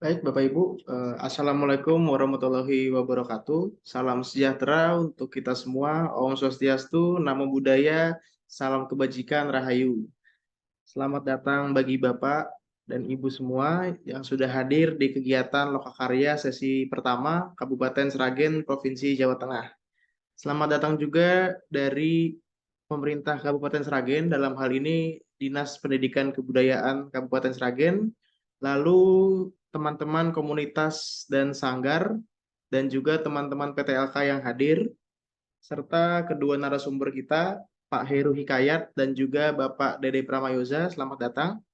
Baik, Bapak Ibu, Assalamualaikum warahmatullahi wabarakatuh. Salam sejahtera untuk kita semua. Om Swastiastu, Namo Buddhaya, salam kebajikan, Rahayu. Selamat datang bagi Bapak dan Ibu semua yang sudah hadir di kegiatan Lokakarya sesi pertama Kabupaten Sragen, Provinsi Jawa Tengah. Selamat datang juga dari pemerintah Kabupaten Sragen, dalam hal ini Dinas Pendidikan Kebudayaan Kabupaten Sragen, lalu teman-teman komunitas dan sanggar, dan juga teman-teman PTLK yang hadir, serta kedua narasumber kita, Pak Heru Hikayat dan juga Bapak Dede Pramayoza. Selamat datang.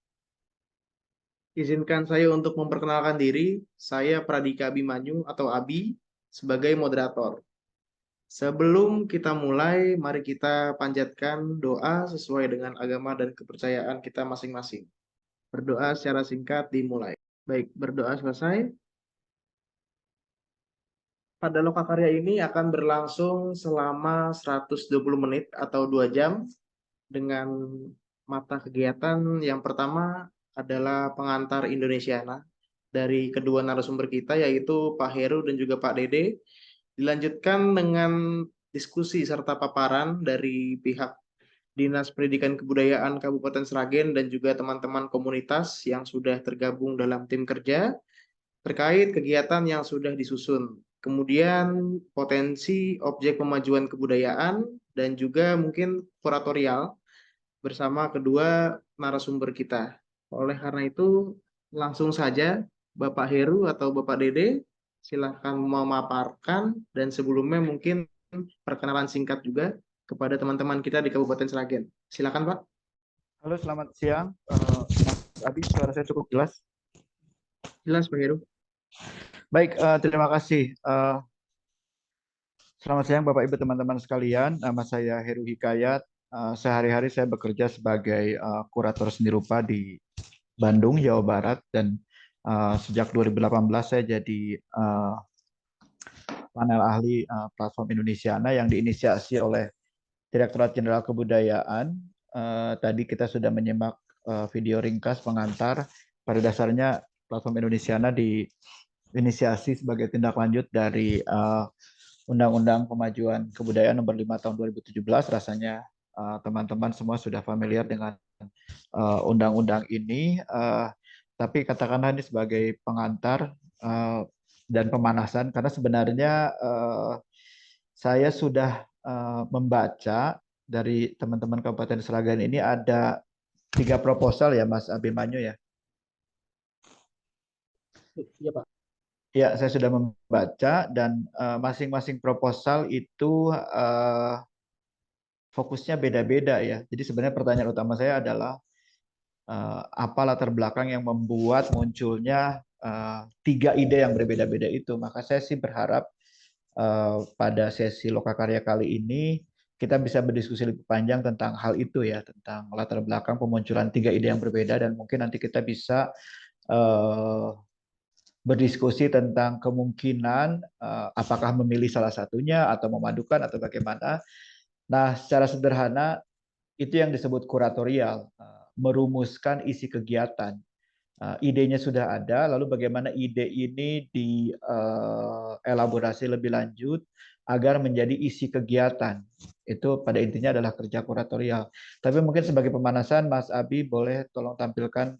Izinkan saya untuk memperkenalkan diri. Saya Pradika Abimanyu atau Abi sebagai moderator. Sebelum kita mulai, mari kita panjatkan doa sesuai dengan agama dan kepercayaan kita masing-masing. Berdoa secara singkat dimulai. Baik, berdoa selesai. Pada lokakarya ini akan berlangsung selama 120 menit atau 2 jam dengan mata kegiatan yang pertama adalah pengantar Indonesiana dari kedua narasumber kita yaitu Pak Heru dan juga Pak Dede. Dilanjutkan dengan diskusi serta paparan dari pihak Dinas Pendidikan Kebudayaan Kabupaten Sragen dan juga teman-teman komunitas yang sudah tergabung dalam tim kerja terkait kegiatan yang sudah disusun. Kemudian potensi objek pemajuan kebudayaan dan juga mungkin kuratorial bersama kedua narasumber kita. Oleh karena itu, langsung saja Bapak Heru atau Bapak Dede, silahkan memaparkan dan sebelumnya mungkin perkenalan singkat juga kepada teman-teman kita di Kabupaten Sragen. Silakan Pak. Halo, selamat siang. Mas Abi, suara saya cukup jelas? Jelas Pak Heru. Baik, terima kasih. Selamat siang Bapak Ibu teman-teman sekalian. Nama saya Heru Hikayat. Sehari-hari saya bekerja sebagai kurator seni rupa di Bandung, Jawa Barat. Dan sejak 2018 saya jadi panel ahli platform Indonesiana yang diinisiasi oleh Direktorat Jenderal Kebudayaan. Tadi kita sudah menyimak video ringkas pengantar. Pada dasarnya platform Indonesiana diinisiasi sebagai tindak lanjut dari Undang-Undang Pemajuan Kebudayaan Nomor 5 Tahun 2017. Rasanya teman-teman semua sudah familiar dengan undang-undang ini. Tapi katakanlah ini sebagai pengantar dan pemanasan, karena sebenarnya saya sudah membaca dari teman-teman Kabupaten Sragen ini ada 3 proposal ya Mas Abimanyu ya. Iya Pak. Ya, saya sudah membaca dan masing-masing proposal itu fokusnya beda-beda ya. Jadi sebenarnya pertanyaan utama saya adalah apa latar belakang yang membuat munculnya 3 ide yang berbeda-beda itu. Maka saya sih berharap pada sesi Lokakarya kali ini kita bisa berdiskusi lebih panjang tentang hal itu ya, tentang latar belakang pemunculan 3 ide yang berbeda, dan mungkin nanti kita bisa berdiskusi tentang kemungkinan apakah memilih salah satunya atau memadukan atau bagaimana. Nah, secara sederhana itu yang disebut kuratorial, merumuskan isi kegiatan. Idenya sudah ada, lalu bagaimana ide ini dielaborasi lebih lanjut agar menjadi isi kegiatan. Itu pada intinya adalah kerja kuratorial. Tapi mungkin sebagai pemanasan, Mas Abi boleh tolong tampilkan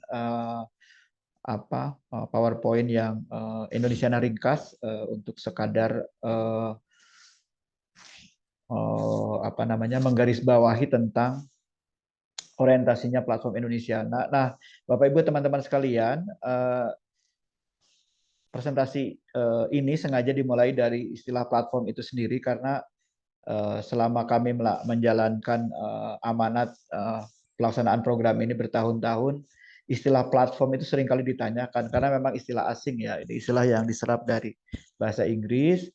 PowerPoint yang Indonesiana ringkas untuk sekadar menggarisbawahi tentang orientasinya platform Indonesia. Nah, Bapak Ibu teman-teman sekalian, presentasi ini sengaja dimulai dari istilah platform itu sendiri karena selama kami menjalankan amanat pelaksanaan program ini bertahun-tahun, istilah platform itu seringkali ditanyakan karena memang istilah asing ya, ini istilah yang diserap dari bahasa Inggris.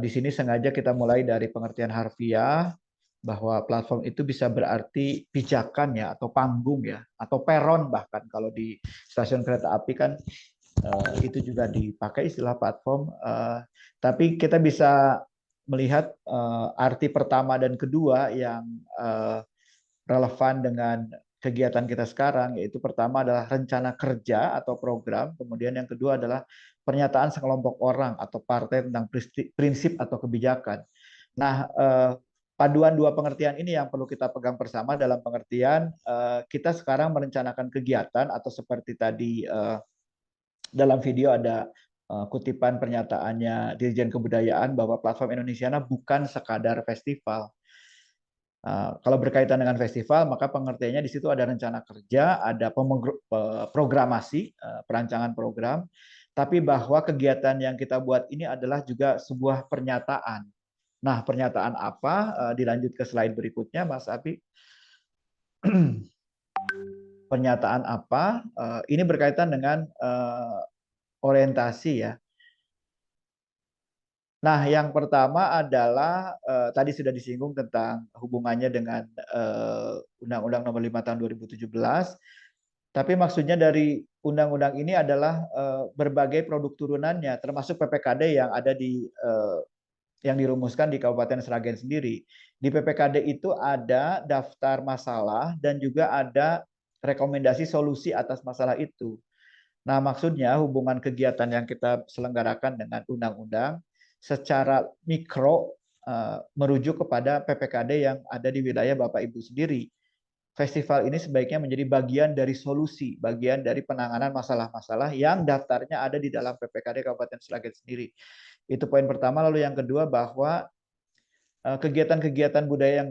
Di sini sengaja kita mulai dari pengertian harfiah bahwa platform itu bisa berarti pijakan ya, atau panggung ya, atau peron, bahkan kalau di stasiun kereta api kan itu juga dipakai istilah platform. Tapi kita bisa melihat arti pertama dan kedua yang relevan dengan kegiatan kita sekarang, yaitu pertama adalah rencana kerja atau program, kemudian yang kedua adalah pernyataan sekelompok orang atau partai tentang prinsip atau kebijakan. Nah, paduan dua pengertian ini yang perlu kita pegang bersama dalam pengertian kita sekarang merencanakan kegiatan atau seperti tadi dalam video ada kutipan pernyataannya Dirjen Kebudayaan bahwa Platform Indonesiana bukan sekadar festival. Kalau berkaitan dengan festival, maka pengertiannya di situ ada rencana kerja, ada programasi, perancangan program, tapi bahwa kegiatan yang kita buat ini adalah juga sebuah pernyataan. Nah, pernyataan apa? Dilanjut ke slide berikutnya, Mas Abi. Pernyataan apa? Ini berkaitan dengan orientasi ya. Nah, yang pertama adalah tadi sudah disinggung tentang hubungannya dengan Undang-Undang Nomor 5 Tahun 2017. Tapi maksudnya dari undang-undang ini adalah berbagai produk turunannya, termasuk PPKD yang ada di yang dirumuskan di Kabupaten Sragen sendiri. Di PPKD itu ada daftar masalah dan juga ada rekomendasi solusi atas masalah itu. Nah, maksudnya hubungan kegiatan yang kita selenggarakan dengan undang-undang secara mikro merujuk kepada PPKD yang ada di wilayah Bapak Ibu sendiri. Festival ini sebaiknya menjadi bagian dari solusi, bagian dari penanganan masalah-masalah yang daftarnya ada di dalam PPKD Kabupaten Sragen sendiri. Itu poin pertama. Lalu yang kedua bahwa kegiatan-kegiatan budaya yang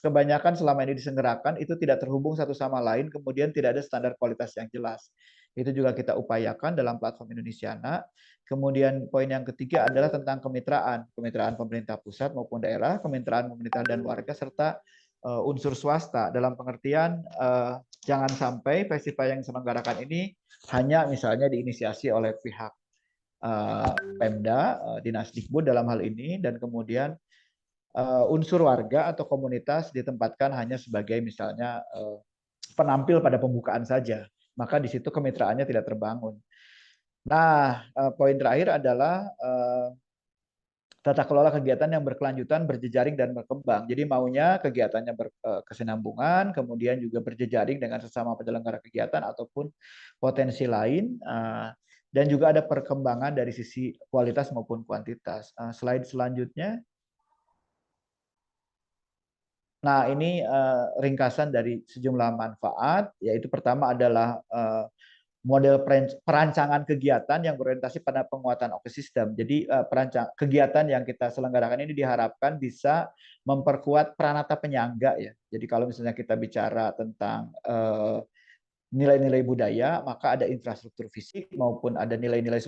kebanyakan selama ini diselenggarakan itu tidak terhubung satu sama lain, kemudian tidak ada standar kualitas yang jelas. Itu juga kita upayakan dalam platform Indonesiana. Kemudian poin yang ketiga adalah tentang kemitraan pemerintah pusat maupun daerah, kemitraan pemerintah dan warga, serta unsur swasta dalam pengertian jangan sampai festival yang diselenggarakan ini hanya misalnya diinisiasi oleh pihak Pemda, Dinas Dikbud dalam hal ini, dan kemudian unsur warga atau komunitas ditempatkan hanya sebagai misalnya penampil pada pembukaan saja, maka di situ kemitraannya tidak terbangun. Nah, poin terakhir adalah tata kelola kegiatan yang berkelanjutan, berjejaring dan berkembang. Jadi maunya kegiatannya berkesinambungan, kemudian juga berjejaring dengan sesama penyelenggara kegiatan ataupun potensi lain, dan juga ada perkembangan dari sisi kualitas maupun kuantitas. Slide selanjutnya. Nah, ini ringkasan dari sejumlah manfaat, yaitu pertama adalah model perancangan kegiatan yang berorientasi pada penguatan ekosistem. Jadi kegiatan yang kita selenggarakan ini diharapkan bisa memperkuat peranata penyangga ya. Jadi kalau misalnya kita bicara tentang nilai-nilai budaya, maka ada infrastruktur fisik maupun ada nilai-nilai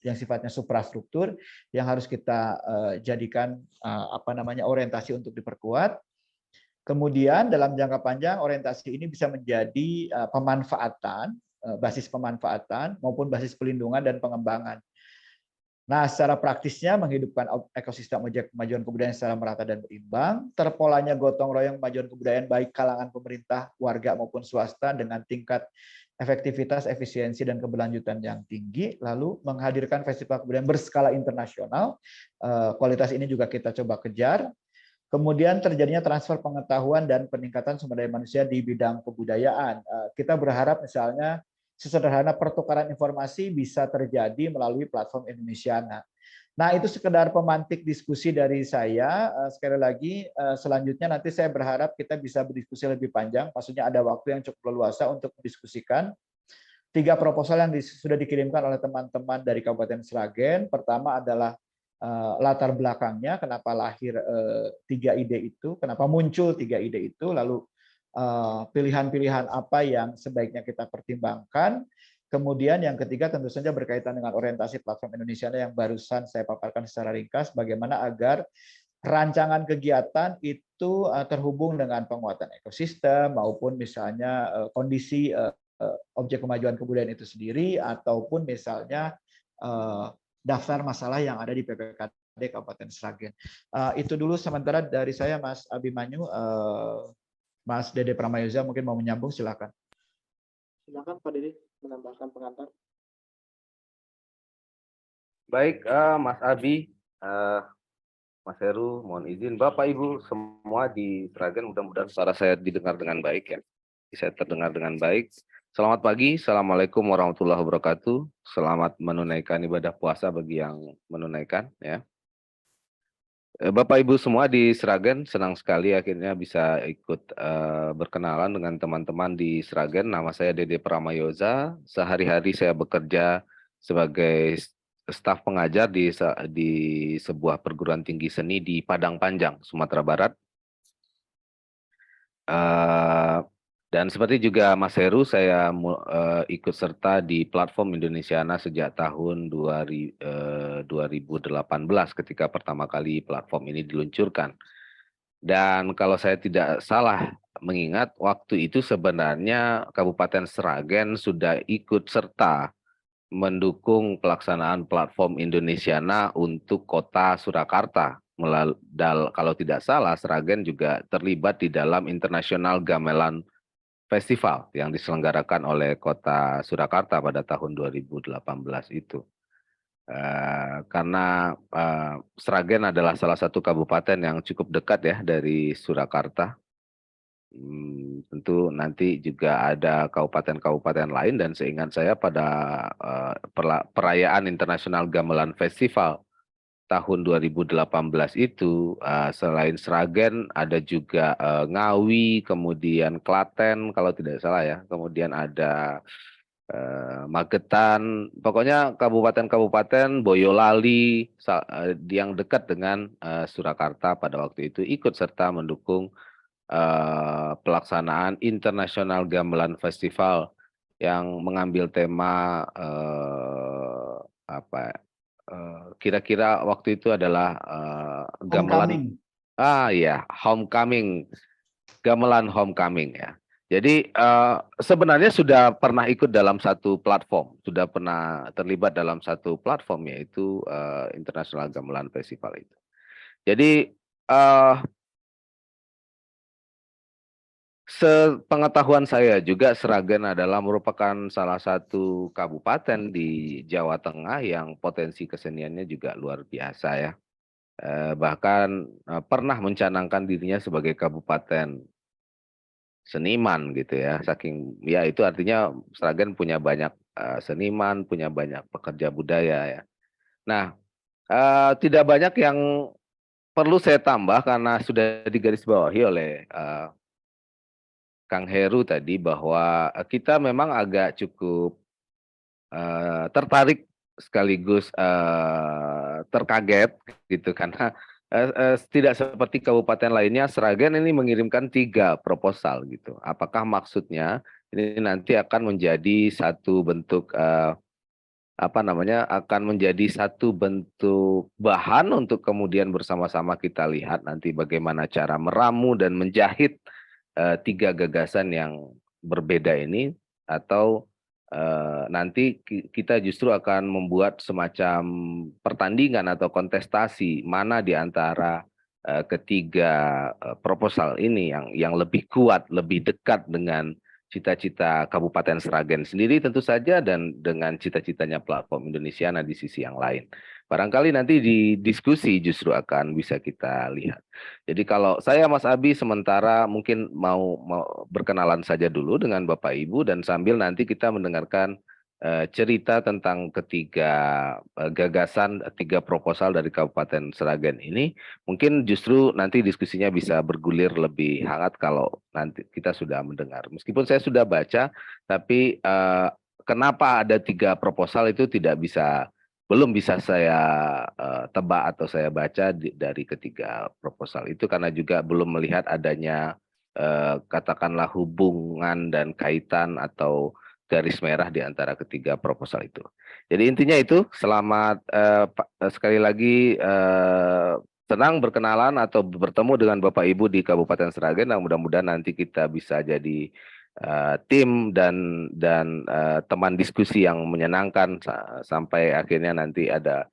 yang sifatnya suprastruktur yang harus kita jadikan orientasi untuk diperkuat. Kemudian dalam jangka panjang orientasi ini bisa menjadi pemanfaatan, basis pemanfaatan maupun basis pelindungan dan pengembangan. Nah, secara praktisnya menghidupkan ekosistem objek kemajuan kebudayaan secara merata dan berimbang, terpolanya gotong royong kemajuan kebudayaan baik kalangan pemerintah, warga maupun swasta dengan tingkat efektivitas, efisiensi dan keberlanjutan yang tinggi, lalu menghadirkan festival kebudayaan berskala internasional. Kualitas ini juga kita coba kejar. Kemudian terjadinya transfer pengetahuan dan peningkatan sumber daya manusia di bidang kebudayaan. Kita berharap misalnya sesederhana pertukaran informasi bisa terjadi melalui platform Indonesiana. Nah, itu sekedar pemantik diskusi dari saya. Sekali lagi, selanjutnya nanti saya berharap kita bisa berdiskusi lebih panjang. Maksudnya ada waktu yang cukup leluasa untuk mendiskusikan 3 proposal yang sudah dikirimkan oleh teman-teman dari Kabupaten Sragen. Pertama adalah latar belakangnya, kenapa lahir 3 ide itu, kenapa muncul 3 ide itu, lalu pilihan-pilihan apa yang sebaiknya kita pertimbangkan. Kemudian yang ketiga tentu saja berkaitan dengan orientasi platform Indonesia yang barusan saya paparkan secara ringkas, bagaimana agar rancangan kegiatan itu terhubung dengan penguatan ekosistem maupun misalnya kondisi objek kemajuan kebudayaan itu sendiri, ataupun misalnya daftar masalah yang ada di PPKD Kabupaten Sragen. Itu dulu sementara dari saya, Mas Abimanyu. Mas Dede Pramayoza mungkin mau menyambung, silakan. Silakan Pak Dede menambahkan pengantar. Baik, Mas Abi, Mas Heru, mohon izin Bapak Ibu semua di Sragen, mudah-mudahan suara saya didengar dengan baik ya. bisa terdengar dengan baik. Selamat pagi, Assalamualaikum warahmatullahi wabarakatuh. Selamat menunaikan ibadah puasa bagi yang menunaikan. Ya. Bapak Ibu semua di Sragen, senang sekali akhirnya bisa ikut berkenalan dengan teman-teman di Sragen. Nama saya Dede Pramayoza. Sehari-hari saya bekerja sebagai staf pengajar di sebuah perguruan tinggi seni di Padang Panjang, Sumatera Barat. Dan seperti juga Mas Heru, saya ikut serta di platform Indonesiana sejak tahun 2018 ketika pertama kali platform ini diluncurkan. Dan kalau saya tidak salah mengingat, waktu itu sebenarnya Kabupaten Sragen sudah ikut serta mendukung pelaksanaan platform Indonesiana untuk kota Surakarta. Kalau tidak salah, Sragen juga terlibat di dalam International Gamelan Festival yang diselenggarakan oleh kota Surakarta pada tahun 2018 itu. Karena Sragen adalah salah satu kabupaten yang cukup dekat ya dari Surakarta. Tentu nanti juga ada kabupaten-kabupaten lain, dan seingat saya pada perayaan Internasional Gamelan Festival tahun 2018 itu selain Sragen ada juga Ngawi, kemudian Klaten kalau tidak salah ya, kemudian ada Magetan, pokoknya kabupaten-kabupaten Boyolali yang dekat dengan Surakarta pada waktu itu ikut serta mendukung pelaksanaan International Gamelan Festival yang mengambil tema kira-kira waktu itu adalah gamelan. Homecoming. Homecoming, gamelan homecoming ya. Jadi sebenarnya sudah pernah ikut dalam satu platform, sudah pernah terlibat dalam satu platform, yaitu International Gamelan Festival itu. Jadi sepengetahuan saya juga Sragen adalah merupakan salah satu kabupaten di Jawa Tengah yang potensi keseniannya juga luar biasa ya. Bahkan pernah mencanangkan dirinya sebagai kabupaten seniman gitu ya. Saking ya itu artinya Sragen punya banyak seniman, punya banyak pekerja budaya ya. Nah, tidak banyak yang perlu saya tambah karena sudah digarisbawahi oleh Kang Heru tadi bahwa kita memang agak cukup tertarik sekaligus terkaget gitu karena tidak seperti kabupaten lainnya, Sragen ini mengirimkan 3 proposal gitu. Apakah maksudnya ini nanti akan menjadi satu bentuk akan menjadi satu bentuk bahan untuk kemudian bersama-sama kita lihat nanti bagaimana cara meramu dan menjahit 3 gagasan yang berbeda ini, atau nanti kita justru akan membuat semacam pertandingan atau kontestasi mana di antara ketiga proposal ini yang lebih kuat, lebih dekat dengan cita-cita Kabupaten Sragen sendiri tentu saja, dan dengan cita-citanya platform Indonesiana di sisi yang lain. Barangkali nanti di diskusi justru akan bisa kita lihat. Jadi kalau saya Mas Abi sementara mungkin mau berkenalan saja dulu dengan Bapak Ibu, dan sambil nanti kita mendengarkan cerita tentang ketiga gagasan, 3 proposal dari Kabupaten Sragen ini. Mungkin justru nanti diskusinya bisa bergulir lebih hangat kalau nanti kita sudah mendengar. Meskipun saya sudah baca, tapi kenapa ada 3 proposal itu belum bisa saya tebak atau saya baca dari ketiga proposal itu, karena juga belum melihat adanya katakanlah hubungan dan kaitan atau garis merah di antara ketiga proposal itu. Jadi intinya itu, selamat sekali lagi senang berkenalan atau bertemu dengan Bapak Ibu di Kabupaten Sragen, dan mudah-mudahan nanti kita bisa jadi tim dan teman diskusi yang menyenangkan sampai akhirnya nanti ada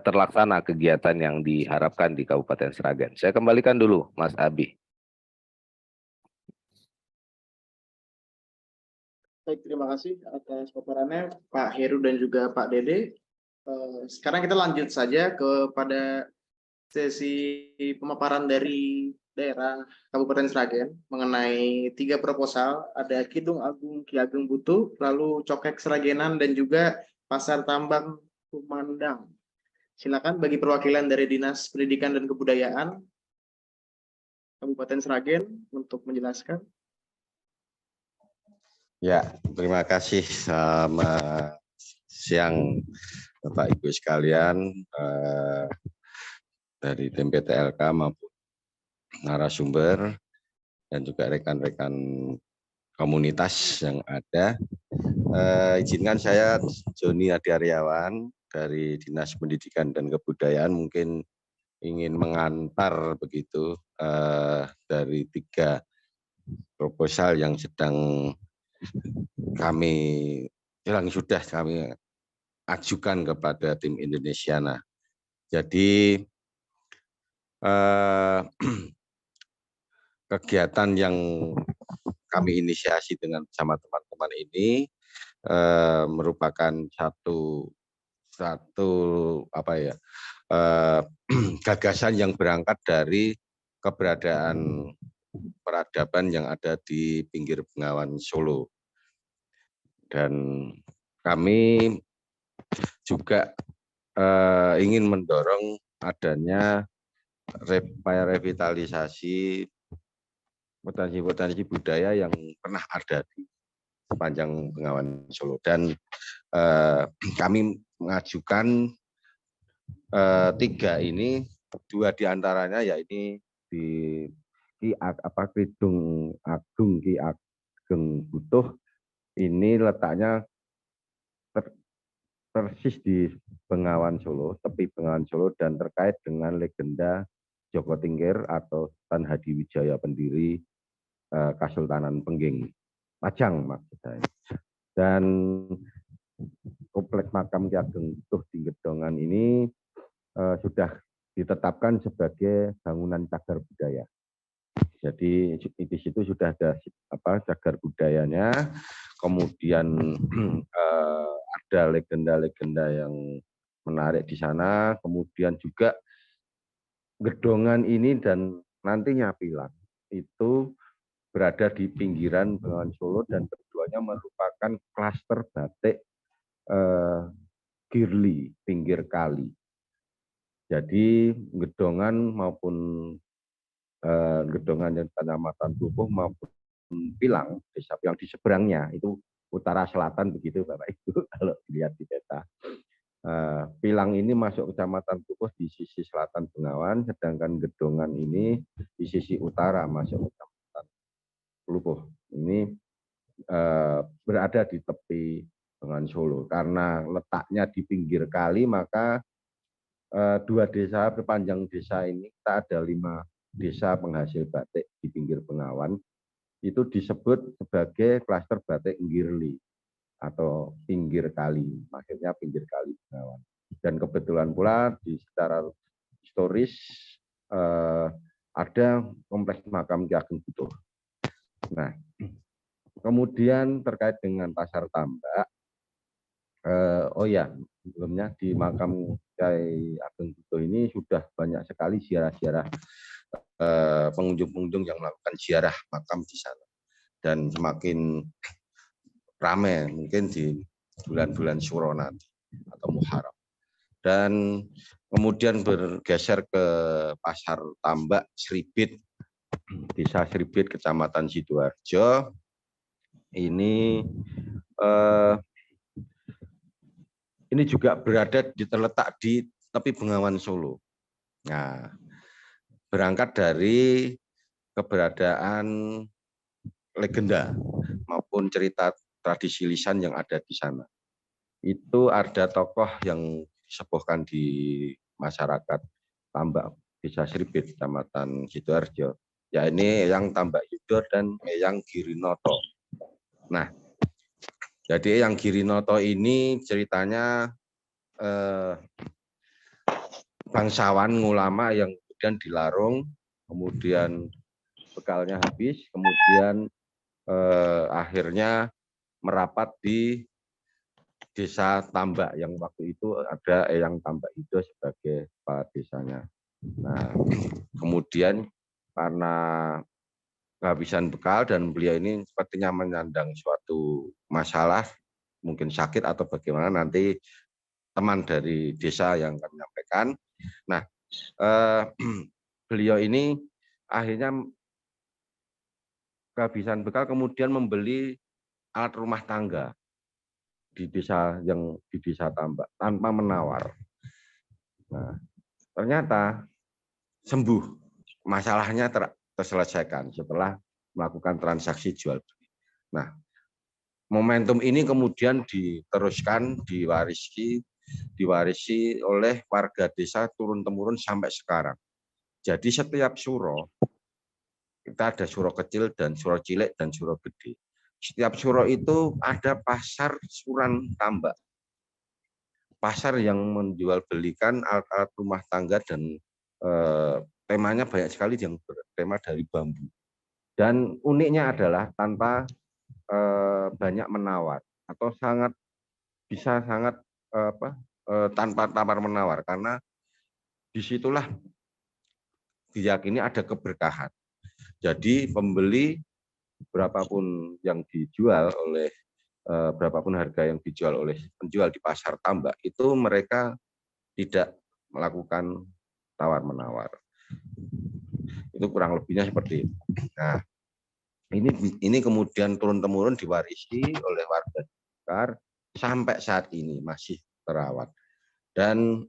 terlaksana kegiatan yang diharapkan di Kabupaten Sragen. Saya kembalikan dulu Mas Abi. Baik, terima kasih atas paparannya Pak Heru dan juga Pak Dede. Sekarang kita lanjut saja kepada sesi pemaparan dari daerah Kabupaten Sragen mengenai 3 proposal, ada Kidung Agung Ki Ageng Butuh, lalu Cokek Sragenan, dan juga Pasar Tambang Kumandang. Silakan bagi perwakilan dari Dinas Pendidikan dan Kebudayaan Kabupaten Sragen untuk menjelaskan. Ya, terima kasih. Selamat siang Bapak Ibu sekalian dari tim PTLK maupun narasumber dan juga rekan-rekan komunitas yang ada. Izinkan saya Joni Adiaryawan dari Dinas Pendidikan dan Kebudayaan mungkin ingin mengantar begitu dari 3 proposal yang sedang yang sudah kami ajukan kepada tim Indonesiana. Jadi kegiatan yang kami inisiasi dengan bersama teman-teman ini merupakan satu gagasan yang berangkat dari keberadaan peradaban yang ada di pinggir Bengawan Solo. Dan kami juga ingin mendorong adanya revitalisasi potensi-potensi budaya yang pernah ada di sepanjang Bengawan Solo. Dan kami mengajukan 3 ini, 2 diantaranya yaitu di Kidung Agung Ki Ageng Butuh, ini letaknya persis di Bengawan Solo, tepi Bengawan Solo, dan terkait dengan legenda Joko Tingkir atau Sultan Hadiwijaya pendiri Kesultanan Pengging Pajang maksud saya. Dan kompleks makam Ki Ageng Butuh di Gedongan ini sudah ditetapkan sebagai bangunan cagar budaya. Jadi di situ sudah ada cagar budayanya, kemudian ada legenda-legenda yang menarik di sana, kemudian juga Gedongan ini dan nantinya Pilang itu berada di pinggiran Bengawan Solo dan keduanya merupakan klaster batik Girly, pinggir kali. Jadi Gedongan maupun Gedongan dan Kecamatan Tupuh maupun Pilang, desa Pilang di seberangnya itu utara selatan begitu Bapak Ibu kalau dilihat di peta. Pilang ini masuk Kecamatan Tupuh di sisi selatan Bengawan, sedangkan Gedongan ini di sisi utara masuk Kecamatan Tupuh. Ini berada di tepi Bengawan Solo. Karena letaknya di pinggir kali, maka 2 desa sepanjang desa ini kita ada 5 desa penghasil batik di pinggir Bengawan. Itu disebut sebagai klaster batik Girly atau pinggir kali, maksudnya pinggir kali Bengawan. Dan kebetulan pula di secara historis ada kompleks makam Ki Ageng Butuh. Nah, kemudian terkait dengan Pasar Tambak, sebelumnya di makam Ki Ageng Butuh ini sudah banyak sekali ziarah-ziarah pengunjung-pengunjung yang melakukan ziarah makam di sana. Dan semakin ramai mungkin di bulan-bulan Syuro nanti atau Muharram. Dan kemudian bergeser ke Pasar Tambak Sribit, Desa Sribit, Kecamatan Sidoarjo. Ini juga terletak di tepi Bengawan Solo. Nah, berangkat dari keberadaan legenda maupun cerita tradisi lisan yang ada di sana. Itu ada tokoh yang disepuhkan di masyarakat Tambak Desa Sribit, Kecamatan Sidoarjo, yakni Eyang Tambak Yudo dan Eyang Girinoto. Nah, jadi Eyang Girinoto ini ceritanya bangsawan ulama yang kemudian dilarung, kemudian bekalnya habis, kemudian akhirnya merapat di Desa Tambak yang waktu itu ada Eyang Tambak Yudo sebagai kepala desanya. Nah, kemudian karena kehabisan bekal dan beliau ini sepertinya menyandang suatu masalah, mungkin sakit atau bagaimana, nanti teman dari desa yang akan menyampaikan. Nah, beliau ini akhirnya kehabisan bekal, kemudian membeli alat rumah tangga di desa Tambak tanpa menawar. Nah, ternyata sembuh, masalahnya terselesaikan setelah melakukan transaksi jual beli. Nah, momentum ini kemudian diteruskan, diwarisi oleh warga desa turun temurun sampai sekarang. Jadi setiap suro, kita ada suro kecil dan suro cilik dan suro gede. Setiap suro itu ada pasar Suran Tambak, pasar yang menjual belikan alat-alat rumah tangga dan temanya banyak sekali yang bertema dari bambu. Dan uniknya adalah tanpa banyak menawar atau bisa sangat tanpa tawar menawar, karena disitulah diyakini ada keberkahan. Jadi pembeli berapapun yang dijual oleh berapapun harga yang dijual oleh penjual di pasar Tambak itu mereka tidak melakukan tawar menawar. Itu kurang lebihnya seperti itu. Nah, ini kemudian turun temurun diwarisi oleh warga sekitar sampai saat ini masih terawat. Dan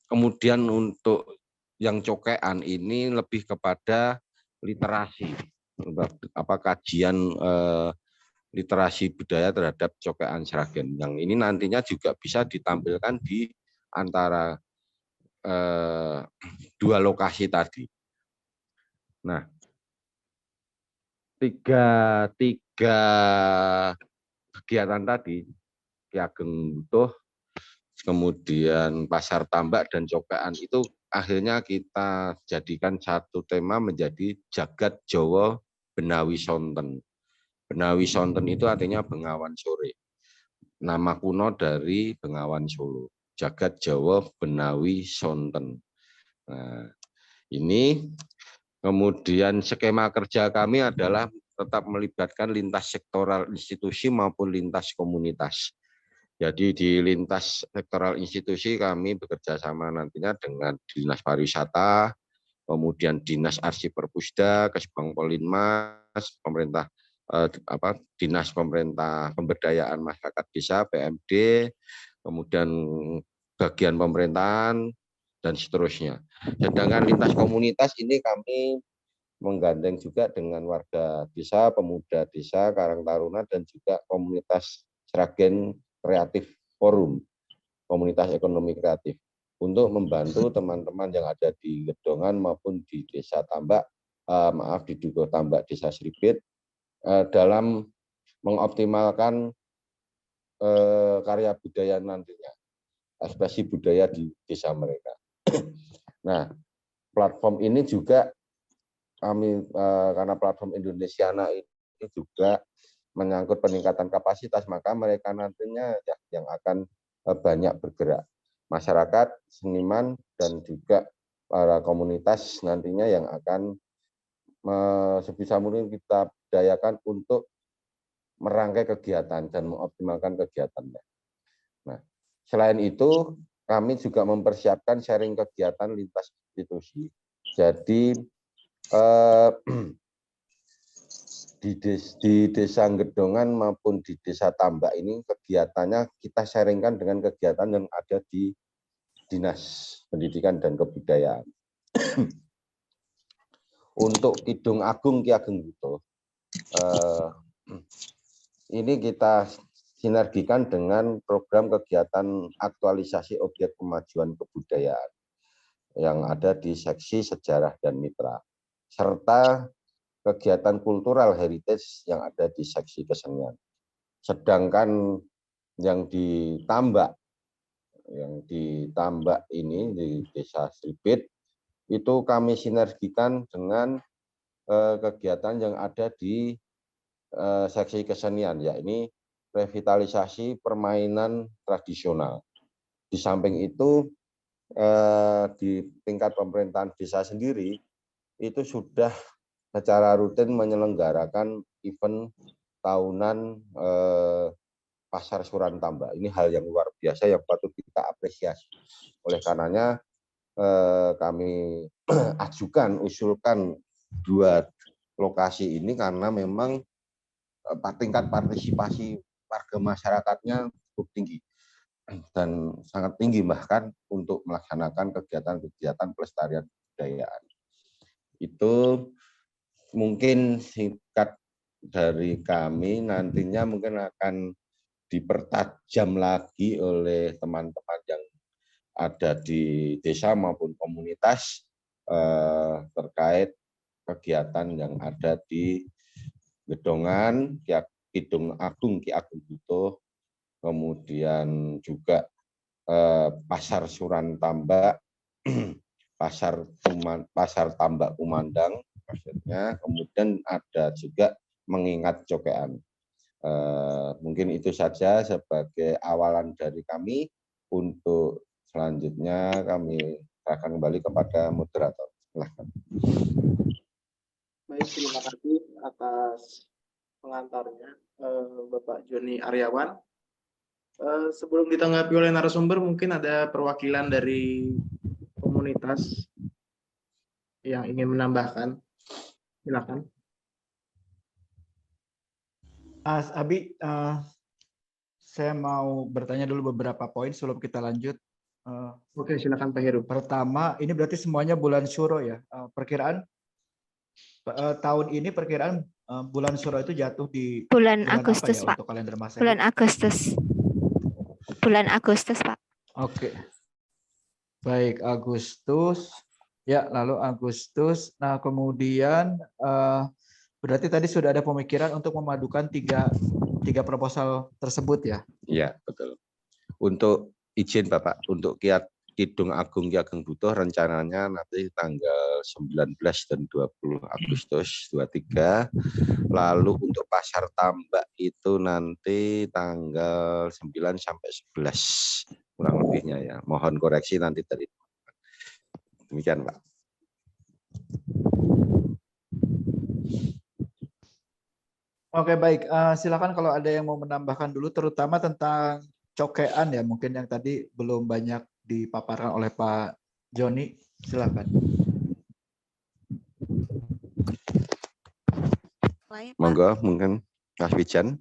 kemudian untuk yang cokean ini lebih kepada literasi, kajian literasi budaya terhadap cokean Sragen. Yang ini nantinya juga bisa ditampilkan di antara dua lokasi tadi. Nah, tiga kegiatan tadi, Ki Ageng Butuh, kemudian Pasar Tambak dan cokean itu akhirnya kita jadikan satu tema menjadi Jagat Jawa Benawi Sonten. Benawi Sonten itu artinya Bengawan Sore. Nama kuno dari Bengawan Solo. Jagat Jawa Benawi Sonten. Nah, ini kemudian skema kerja kami adalah tetap melibatkan lintas sektoral institusi maupun lintas komunitas. Jadi di lintas sektoral institusi kami bekerja sama nantinya dengan Dinas Pariwisata, kemudian Dinas Arsip Perpusda, Kesbang Polinmas, pemerintah Dinas Pemerintah Pemberdayaan Masyarakat Desa (PMD), kemudian bagian pemerintahan dan seterusnya. Sedangkan lintas komunitas ini kami menggandeng juga dengan warga desa, pemuda desa, Karang Taruna, dan juga komunitas Sragen Kreatif Forum, komunitas ekonomi kreatif, untuk membantu teman-teman yang ada di Gedongan maupun di Desa Tambak, di Dukuh Tambak Desa Sribit, dalam mengoptimalkan karya budaya nantinya, ekspresi budaya di desa mereka. Nah, platform ini juga kami, karena platform Indonesiana ini juga menyangkut peningkatan kapasitas, maka mereka nantinya yang akan banyak bergerak. Masyarakat, seniman, dan juga para komunitas nantinya yang akan sebisa mungkin kita budayakan untuk merangkai kegiatan dan mengoptimalkan kegiatannya. Nah, selain itu, kami juga mempersiapkan sharing kegiatan lintas institusi. Jadi di Desa Gedongan maupun di Desa Tambak ini kegiatannya kita sharingkan dengan kegiatan yang ada di Dinas Pendidikan dan Kebudayaan. Untuk Kidung Agung Ki Ageng Butuh, ini kita sinergikan dengan program kegiatan aktualisasi objek kemajuan kebudayaan yang ada di seksi sejarah dan mitra, serta kegiatan kultural heritage yang ada di seksi kesenian. Sedangkan yang ditambah ini di Desa Sribit itu kami sinergikan dengan kegiatan yang ada di seksi kesenian, yakni revitalisasi permainan tradisional. Di samping itu di tingkat pemerintahan desa sendiri itu sudah secara rutin menyelenggarakan event tahunan pasar Surantamba. Ini hal yang luar biasa yang patut kita apresiasi. Oleh karenanya kami usulkan 2 lokasi ini karena memang tingkat partisipasi warga masyarakatnya cukup tinggi dan sangat tinggi bahkan untuk melaksanakan kegiatan-kegiatan pelestarian kebudayaan. Itu mungkin singkat dari kami, nantinya mungkin akan dipertajam lagi oleh teman-teman yang ada di desa maupun komunitas terkait kegiatan yang ada di Gedongan, Kidung Agung, Ki Ageng Butuh, kemudian juga Pasar Surantamba, Pasar Tambak Kumandang, maksudnya, kemudian ada juga mengingat cokean. Mungkin itu saja sebagai awalan dari kami. Untuk selanjutnya kami akan kembali kepada moderator. Silahkan. Baik, terima kasih atas pengantarnya, Bapak Joni Aryawan. Sebelum ditanggapi oleh narasumber, mungkin ada perwakilan dari komunitas yang ingin menambahkan. Silakan. Abi, saya mau bertanya dulu beberapa poin sebelum kita lanjut. Oke, silakan Pak Heru. Pertama, ini berarti semuanya bulan Syuro ya. Perkiraan tahun ini perkiraan bulan Syuro itu jatuh di bulan bulan Agustus, apa ya Pak. untuk kalender Masehi? Bulan Agustus. Bulan Agustus, Pak. Oke. Baik, Agustus. Ya, lalu Agustus. Nah, kemudian berarti tadi sudah ada pemikiran untuk memadukan tiga proposal tersebut ya? Iya, betul. Untuk izin Bapak, untuk Kidung Agung Ki Ageng Butuh rencananya nanti tanggal 19 dan 20 Agustus 23. Lalu untuk Pasar Tambak itu nanti tanggal 9 sampai 11 kurang lebihnya ya. Mohon koreksi nanti dari demikian Pak. Oke, baik. Silakan kalau ada yang mau menambahkan dulu, terutama tentang cokean ya, mungkin yang tadi belum banyak dipaparkan oleh Pak Joni. Silakan. Monggo, mungkin Mas Wijan,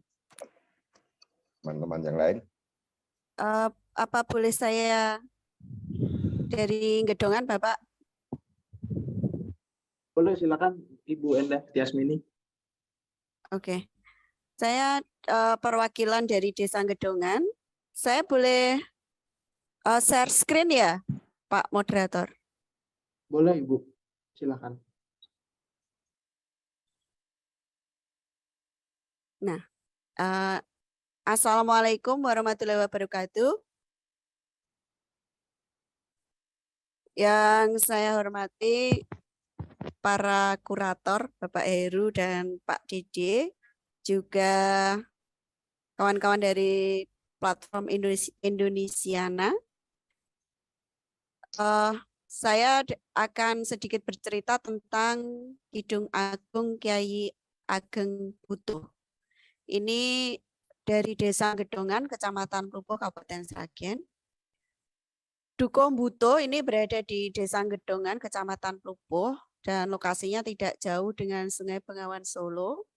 teman-teman yang lain. Apa boleh saya dari Gedongan, Bapak? Boleh, silakan Ibu Endah Tiasmini. Oke. Saya perwakilan dari Desa Gedongan. Saya boleh share screen ya, Pak Moderator? Boleh, Ibu. Silakan. Nah, Assalamualaikum warahmatullahi wabarakatuh. Yang saya hormati para kurator, Bapak Heru dan Pak Dede, juga kawan-kawan dari platform Indonesiana. Saya akan sedikit bercerita tentang Kidung Agung Kiai Ageng Butuh. Ini dari Desa Gedongan, Kecamatan Plupuh, Kabupaten Sragen. Dukuh Butuh ini berada di Desa Gedongan, Kecamatan Plupuh, dan lokasinya tidak jauh dengan Sungai Bengawan Solo.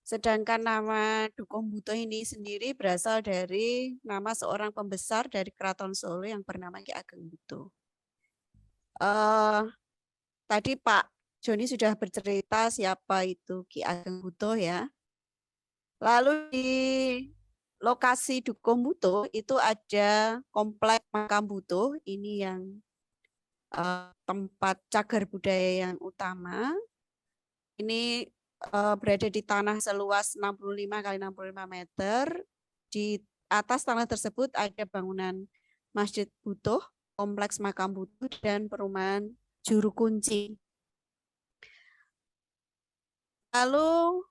Sedangkan nama Dukuh Butuh ini sendiri berasal dari nama seorang pembesar dari Keraton Solo yang bernama Ki Ageng Butuh. Tadi Pak Joni sudah bercerita siapa itu Ki Ageng Butuh ya. Lalu di lokasi Dukuh Butuh itu ada komplek makam Butuh, ini yang tempat cagar budaya yang utama. Ini berada di tanah seluas 65 x 65 meter. Di atas tanah tersebut ada bangunan Masjid Butuh, kompleks makam Butuh, dan perumahan Juru Kunci. Lalu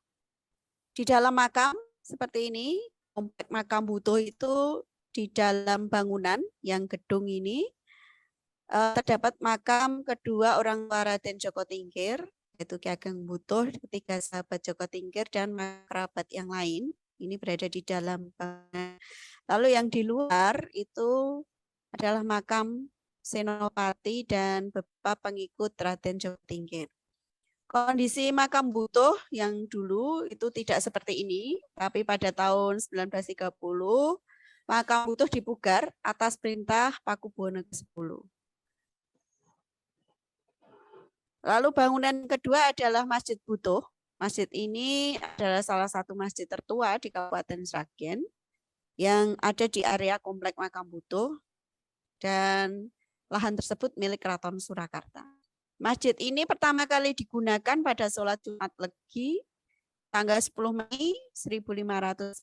di dalam makam seperti ini, komplek makam Butuh itu di dalam bangunan yang gedung ini terdapat makam kedua orang tua Raden Djoko Tingkir, yaitu Ki Ageng Butuh, ketiga sahabat Djoko Tingkir, dan kerabat yang lain. Ini berada di dalam bangunan. Lalu yang di luar itu adalah makam Senopati dan beberapa pengikut Raden Djoko Tingkir. Kondisi makam Butuh yang dulu itu tidak seperti ini, tapi pada tahun 1930 makam Butuh dipugar atas perintah Pakubuwono ke-10. Lalu bangunan kedua adalah Masjid Butuh. Masjid ini adalah salah satu masjid tertua di Kabupaten Sragen yang ada di area komplek makam Butuh, dan lahan tersebut milik Keraton Surakarta. Masjid ini pertama kali digunakan pada sholat Jumat Legi tanggal 10 Mei 1500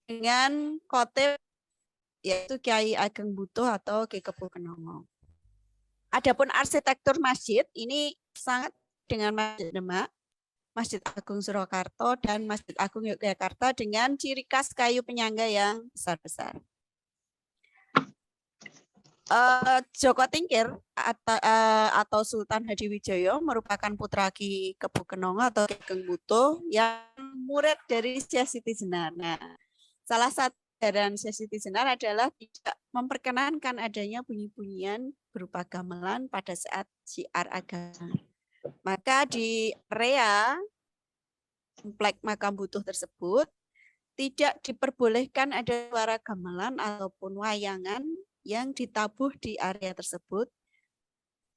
dengan khotib yaitu Kiai Ageng Butuh atau Ki Kepu Kenongo. Adapun arsitektur masjid ini sangat dengan Masjid Demak, Masjid Agung Surakarta, dan Masjid Agung Yogyakarta dengan ciri khas kayu penyangga yang besar-besar. Djoko Tingkir atau Sultan Hadiwijoyo merupakan putra Ki Kepu Kenongo atau Ki Ageng Butuh yang murid dari Syekh Siti Jenar. Nah, salah satu ajaran Syekh Siti Jenar adalah tidak memperkenankan adanya bunyi-bunyian berupa gamelan pada saat syiar agama. Maka di area komplek makam Butuh tersebut tidak diperbolehkan ada suara gamelan ataupun wayangan yang ditabuh di area tersebut,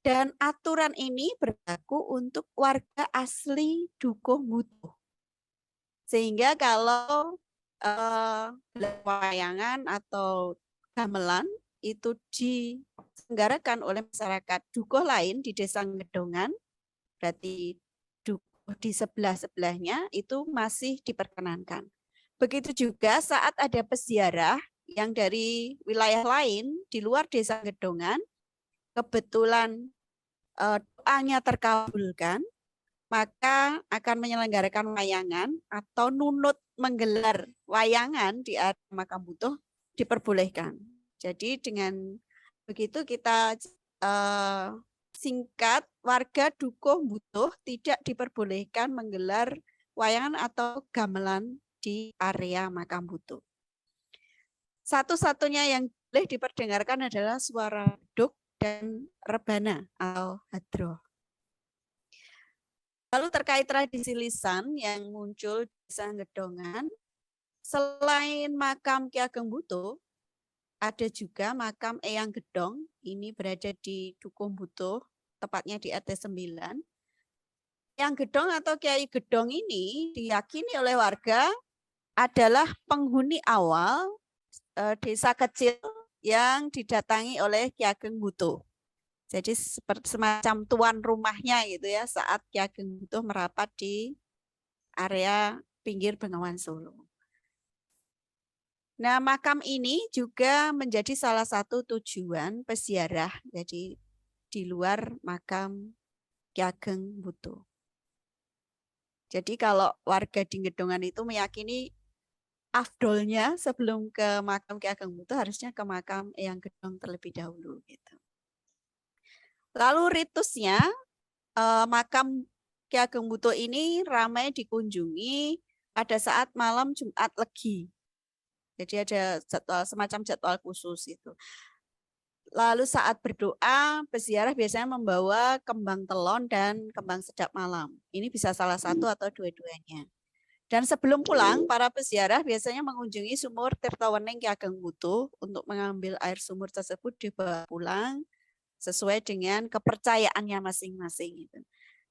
dan aturan ini berlaku untuk warga asli Dukuh Butuh. Sehingga kalau wayangan atau gamelan itu diselenggarakan oleh masyarakat Dukuh lain di Desa Ngedongan, berarti Dukuh di sebelah-sebelahnya itu masih diperkenankan. Begitu juga saat ada peziarah yang dari wilayah lain di luar Desa Ngedongan, kebetulan doanya terkabulkan, maka akan menyelenggarakan wayangan atau nunut menggelar wayangan di area makam Butuh diperbolehkan. Jadi dengan begitu kita singkat, warga Dukuh Butuh tidak diperbolehkan menggelar wayangan atau gamelan di area makam Butuh. Satu-satunya yang boleh diperdengarkan adalah suara beduk dan rebana atau hadroh. Lalu terkait tradisi lisan yang muncul di Desa Ngedongan, selain makam Ki Ageng Butuh, ada juga makam Eyang Gedong, ini berada di Dukuh Butuh, tepatnya di RT 9. Eyang Gedong atau Kiai Gedong ini diyakini oleh warga adalah penghuni awal desa kecil yang didatangi oleh Ki Ageng Butuh. Jadi seperti semacam tuan rumahnya gitu ya saat Ki Ageng Butuh merapat di area pinggir Bengawan Solo. Nah, makam ini juga menjadi salah satu tujuan peziarah, jadi di luar makam Ki Ageng Butuh. Jadi kalau warga di Ngedongan itu meyakini afdolnya sebelum ke makam Ki Ageng Butuh harusnya ke makam Eyang Gedong terlebih dahulu gitu. Lalu ritusnya makam Ki Ageng Butuh ini ramai dikunjungi pada saat malam Jumat Legi. Jadi ada semacam jadwal khusus itu. Lalu saat berdoa, peziarah biasanya membawa kembang telon dan kembang sedap malam. Ini bisa salah satu atau dua-duanya. Dan sebelum pulang, para peziarah biasanya mengunjungi sumur Tirtawening Ki Ageng Butuh untuk mengambil air sumur tersebut dibawa pulang sesuai dengan kepercayaannya masing-masing.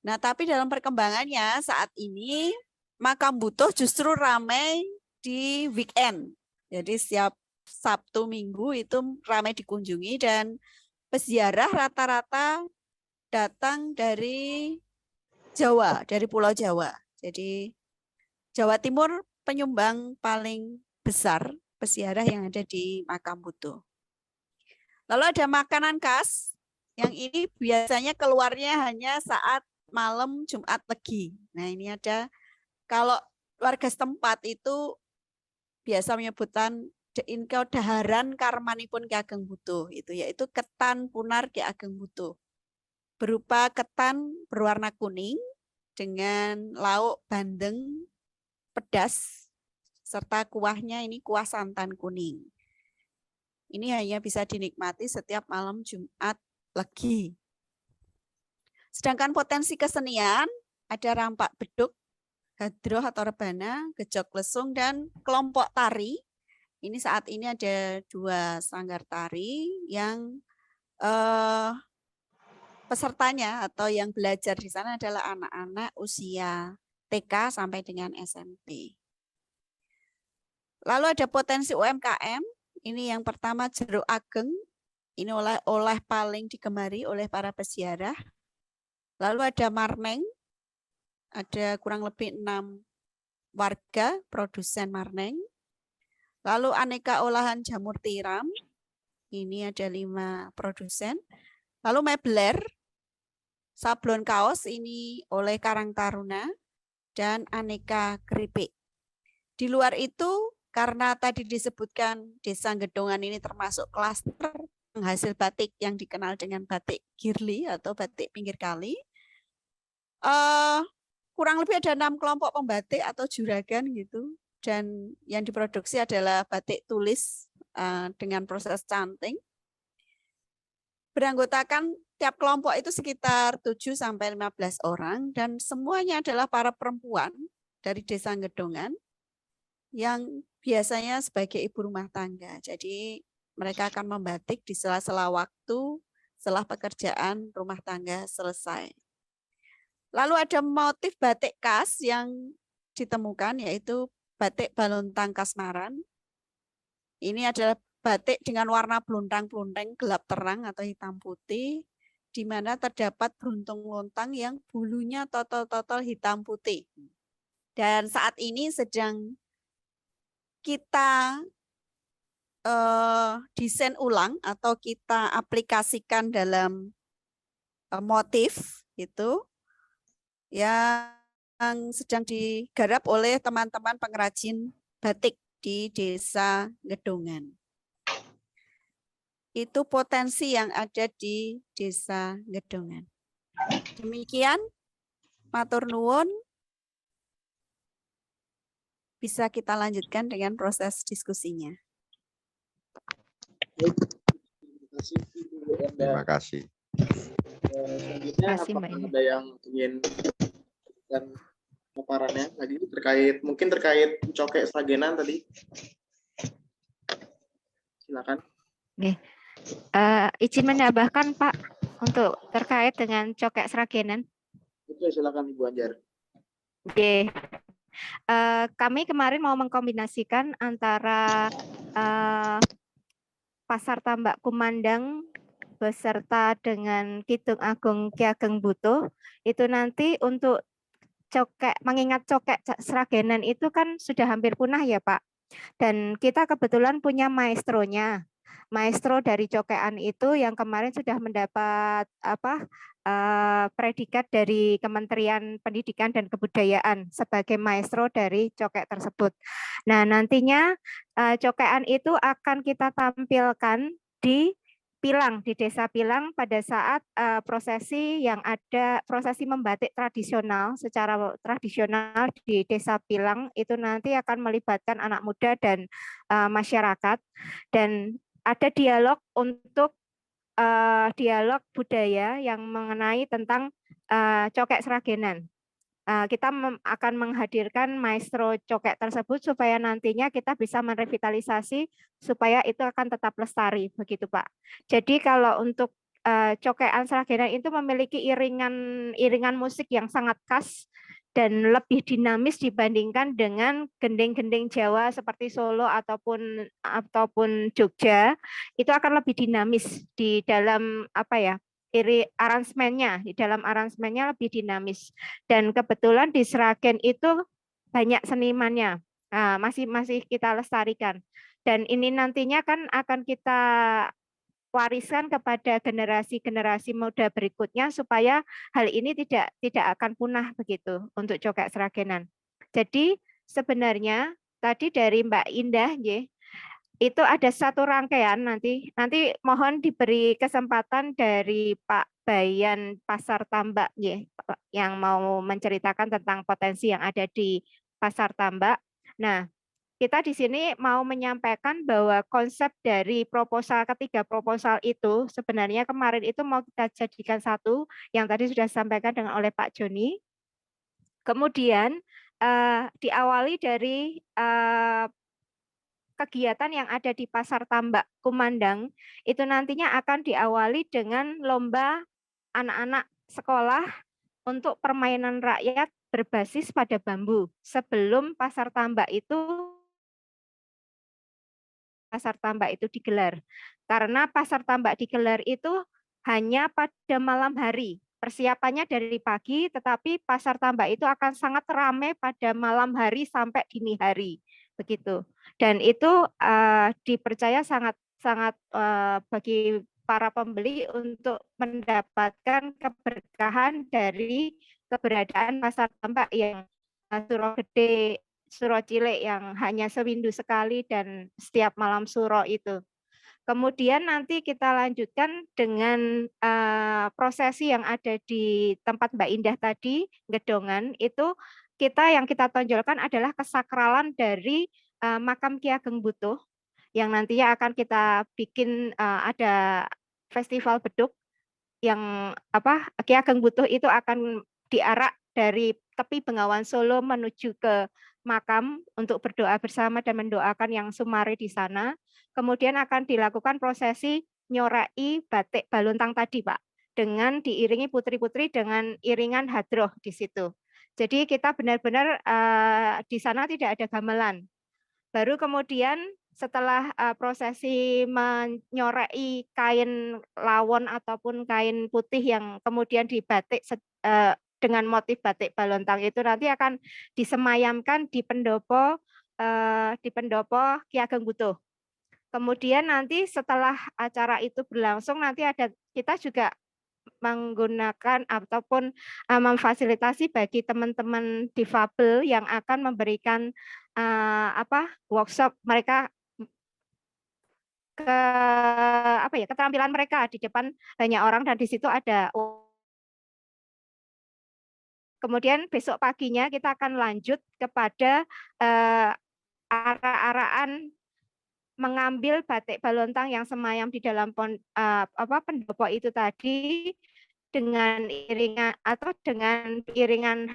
Nah, tapi dalam perkembangannya saat ini makam Butuh justru ramai di weekend. Jadi setiap Sabtu Minggu itu ramai dikunjungi dan peziarah rata-rata datang dari Jawa, dari Pulau Jawa. Jadi Jawa Timur penyumbang paling besar peziarah yang ada di makam Butuh. Lalu ada makanan khas yang ini biasanya keluarnya hanya saat malam Jumat Legi. Nah, ini ada, kalau warga setempat itu biasa menyebutkan Inka daharan karmanipun Ki Ageng Butuh itu yaitu ketan punar Ki Ageng Butuh. Berupa ketan berwarna kuning dengan lauk bandeng pedas serta kuahnya ini kuah santan kuning. Ini hanya bisa dinikmati setiap malam Jumat Legi. Sedangkan potensi kesenian ada rampak beduk, hadroh atau rebana, gejok lesung, dan kelompok tari. Ini saat ini ada 2 sanggar tari yang pesertanya atau yang belajar di sana adalah anak-anak usia TK sampai dengan SMP. Lalu ada potensi UMKM. Ini yang pertama jeruk ageng. Ini oleh paling digemari oleh para peziarah. Lalu ada marneng. Ada kurang lebih 6 warga produsen marneng. Lalu aneka olahan jamur tiram. Ini ada 5 produsen. Lalu mebler. Sablon kaos ini oleh Karang Taruna dan aneka keripik. Di luar itu, karena tadi disebutkan Desa Gedongan ini termasuk klaster penghasil batik yang dikenal dengan batik girly atau batik pinggir kali, kurang lebih ada 6 kelompok pembatik atau juragan gitu, dan yang diproduksi adalah batik tulis dengan proses canting. Beranggotakan tiap kelompok itu sekitar 7 sampai 15 orang dan semuanya adalah para perempuan dari Desa Gedongan yang biasanya sebagai ibu rumah tangga. Jadi mereka akan membatik di sela-sela waktu setelah pekerjaan rumah tangga selesai. Lalu ada motif batik khas yang ditemukan yaitu batik Balontang Kasmaran. Ini adalah batik dengan warna beluntang-beluntang gelap terang atau hitam putih, di mana terdapat beruntung lontang yang bulunya totol-totol hitam putih. Dan saat ini sedang kita desain ulang atau kita aplikasikan dalam motif itu yang sedang digarap oleh teman-teman pengrajin batik di Desa Gedongan. Itu potensi yang ada di Desa Gedongan. Demikian, matur nuwun. Bisa kita lanjutkan dengan proses diskusinya. Terima kasih. Selanjutnya, apakah ada yang ingin dan paparannya tadi terkait cokek sragenan tadi? Silakan. Oke. Izin menambahkan Pak untuk terkait dengan cokek sragenan. Oke, silakan Ibu Anjar. Oke. Kami kemarin mau mengkombinasikan antara Pasar Tambak Kumandang beserta dengan Kidung Agung Ki Ageng Butuh. Itu nanti untuk cokek, mengingat cokek sragenan itu kan sudah hampir punah ya Pak. Dan kita kebetulan punya maestronya. Maestro dari cokean itu yang kemarin sudah mendapat predikat dari Kementerian Pendidikan dan Kebudayaan sebagai maestro dari cokek tersebut. Nah, nantinya cokean itu akan kita tampilkan di Pilang, di Desa Pilang pada saat prosesi yang ada, prosesi membatik tradisional secara tradisional di Desa Pilang itu nanti akan melibatkan anak muda dan masyarakat, dan ada dialog untuk dialog budaya yang mengenai tentang cokek sragenan. Kita akan menghadirkan maestro cokek tersebut supaya nantinya kita bisa merevitalisasi supaya itu akan tetap lestari, begitu Pak. Jadi kalau untuk cokean sragenan itu memiliki iringan musik yang sangat khas dan lebih dinamis dibandingkan dengan gending-gending Jawa seperti Solo ataupun Jogja. Itu akan lebih dinamis di dalam aransemennya, di dalam aransemennya lebih dinamis. Dan kebetulan di Sragen itu banyak senimannya, masih kita lestarikan. Dan ini nantinya kan akan kita wariskan kepada generasi-generasi muda berikutnya supaya hal ini tidak akan punah begitu untuk cokek sragenan. Jadi sebenarnya tadi dari Mbak Indah itu ada satu rangkaian nanti mohon diberi kesempatan dari Pak Bayan Pasar Tambak ya, yang mau menceritakan tentang potensi yang ada di Pasar Tambak. Nah, kita di sini mau menyampaikan bahwa konsep dari ketiga proposal itu sebenarnya kemarin itu mau kita jadikan satu yang tadi sudah disampaikan dengan oleh Pak Joni. Kemudian diawali dari kegiatan yang ada di Pasar Tambak Kumandang itu nantinya akan diawali dengan lomba anak-anak sekolah untuk permainan rakyat berbasis pada bambu. Sebelum Pasar Tambak itu digelar. Karena Pasar Tambak digelar itu hanya pada malam hari. Persiapannya dari pagi, tetapi Pasar Tambak itu akan sangat ramai pada malam hari sampai dini hari. Begitu. Dan itu dipercaya sangat bagi para pembeli untuk mendapatkan keberkahan dari keberadaan Pasar Tambak yang Suro Gede, Suro Cilik yang hanya sewindu sekali dan setiap malam suro itu. Kemudian nanti kita lanjutkan dengan prosesi yang ada di tempat Mbak Indah tadi, Gedongan, itu yang kita tonjolkan adalah kesakralan dari makam Ki Ageng Butuh, yang nantinya akan kita bikin ada festival beduk yang Ki Ageng Butuh itu akan diarak dari tepi Bengawan Solo menuju ke makam untuk berdoa bersama dan mendoakan yang sumari di sana. Kemudian akan dilakukan prosesi nyorai batik Balontang tadi, Pak, dengan diiringi putri-putri dengan iringan hadroh di situ. Jadi kita benar-benar di sana tidak ada gamelan. Baru kemudian setelah prosesi menyorai kain lawon ataupun kain putih yang kemudian dibatik dengan motif batik Balontang itu nanti akan disemayamkan di pendopo Ki Ageng Butuh. Kemudian nanti setelah acara itu berlangsung nanti kita juga menggunakan ataupun memfasilitasi bagi teman-teman difabel yang akan memberikan workshop mereka keterampilan mereka di depan banyak orang dan di situ ada. Kemudian besok paginya kita akan lanjut kepada arah-arahan mengambil batik Balontang yang semayam di dalam pendopo itu tadi dengan iringan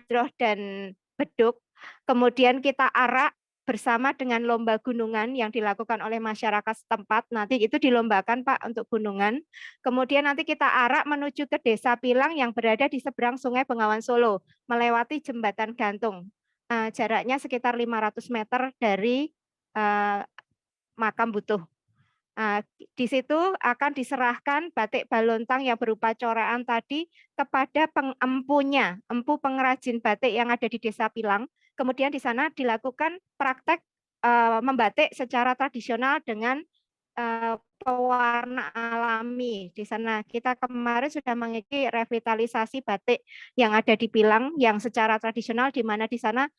hadroh dan beduk. Kemudian kita arak bersama dengan lomba gunungan yang dilakukan oleh masyarakat setempat. Nanti itu dilombakan, Pak, untuk gunungan. Kemudian nanti kita arak menuju ke Desa Pilang yang berada di seberang Sungai Bengawan Solo, melewati Jembatan Gantung. Jaraknya sekitar 500 meter dari makam Butuh. Di situ akan diserahkan batik Balontang yang berupa corean tadi kepada empu pengrajin batik yang ada di Desa Pilang. Kemudian di sana dilakukan praktek membatik secara tradisional dengan pewarna alami. Di sana kita kemarin sudah mengikuti revitalisasi batik yang ada di Pilang yang secara tradisional, di mana di sana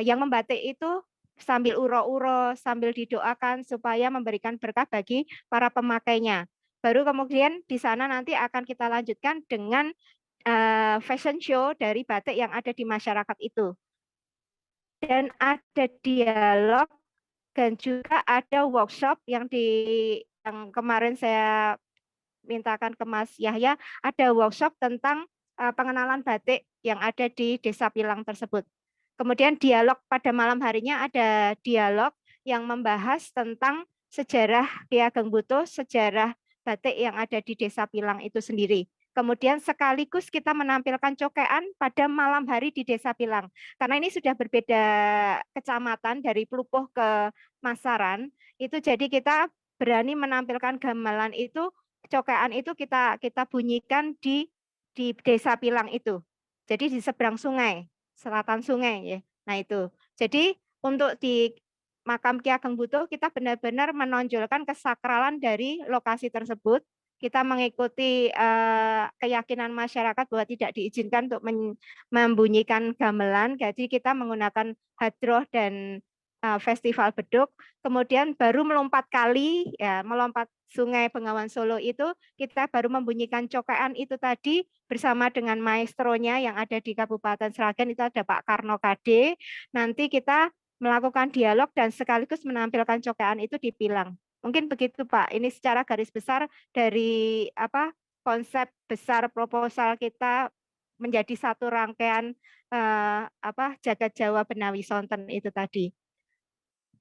yang membatik itu sambil uro-uro, sambil didoakan supaya memberikan berkah bagi para pemakainya. Baru kemudian di sana nanti akan kita lanjutkan dengan fashion show dari batik yang ada di masyarakat itu. Dan ada dialog dan juga ada workshop yang kemarin saya mintakan ke Mas Yahya, ada workshop tentang pengenalan batik yang ada di Desa Pilang tersebut. Kemudian dialog pada malam harinya ada dialog yang membahas tentang sejarah Ki Ageng Butuh, sejarah batik yang ada di Desa Pilang itu sendiri. Kemudian sekaligus kita menampilkan cokean pada malam hari di Desa Pilang. Karena ini sudah berbeda kecamatan dari Plupuh ke Masaran, itu jadi kita berani menampilkan gamelan itu, cokean itu kita bunyikan di Desa Pilang itu. Jadi di seberang sungai, selatan sungai ya. Nah itu. Jadi untuk di makam Ki Ageng Butuh kita benar-benar menonjolkan kesakralan dari lokasi tersebut. Kita mengikuti keyakinan masyarakat bahwa tidak diizinkan untuk membunyikan gamelan. Jadi kita menggunakan hadroh dan Festival Beduk, kemudian baru melompat kali, ya melompat Sungai Bengawan Solo itu kita baru membunyikan cokean itu tadi bersama dengan maestronya yang ada di Kabupaten Sragen, itu ada Pak Karno Kade. Nanti kita melakukan dialog dan sekaligus menampilkan cokean itu di Pilang. Mungkin begitu Pak. Ini secara garis besar dari konsep besar proposal kita menjadi satu rangkaian Jagat Jawa Benawi Sonten itu tadi.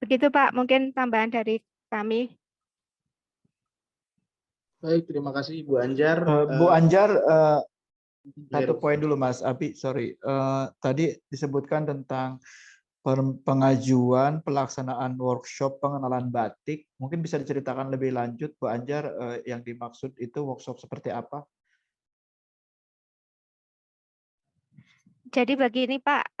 Begitu Pak, mungkin tambahan dari kami. Baik, terima kasih Bu Anjar. Bu Anjar, satu poin dulu Mas Abi, sorry. Tadi disebutkan tentang pengajuan pelaksanaan workshop pengenalan batik. Mungkin bisa diceritakan lebih lanjut Bu Anjar, yang dimaksud itu workshop seperti apa? Jadi begini Pak,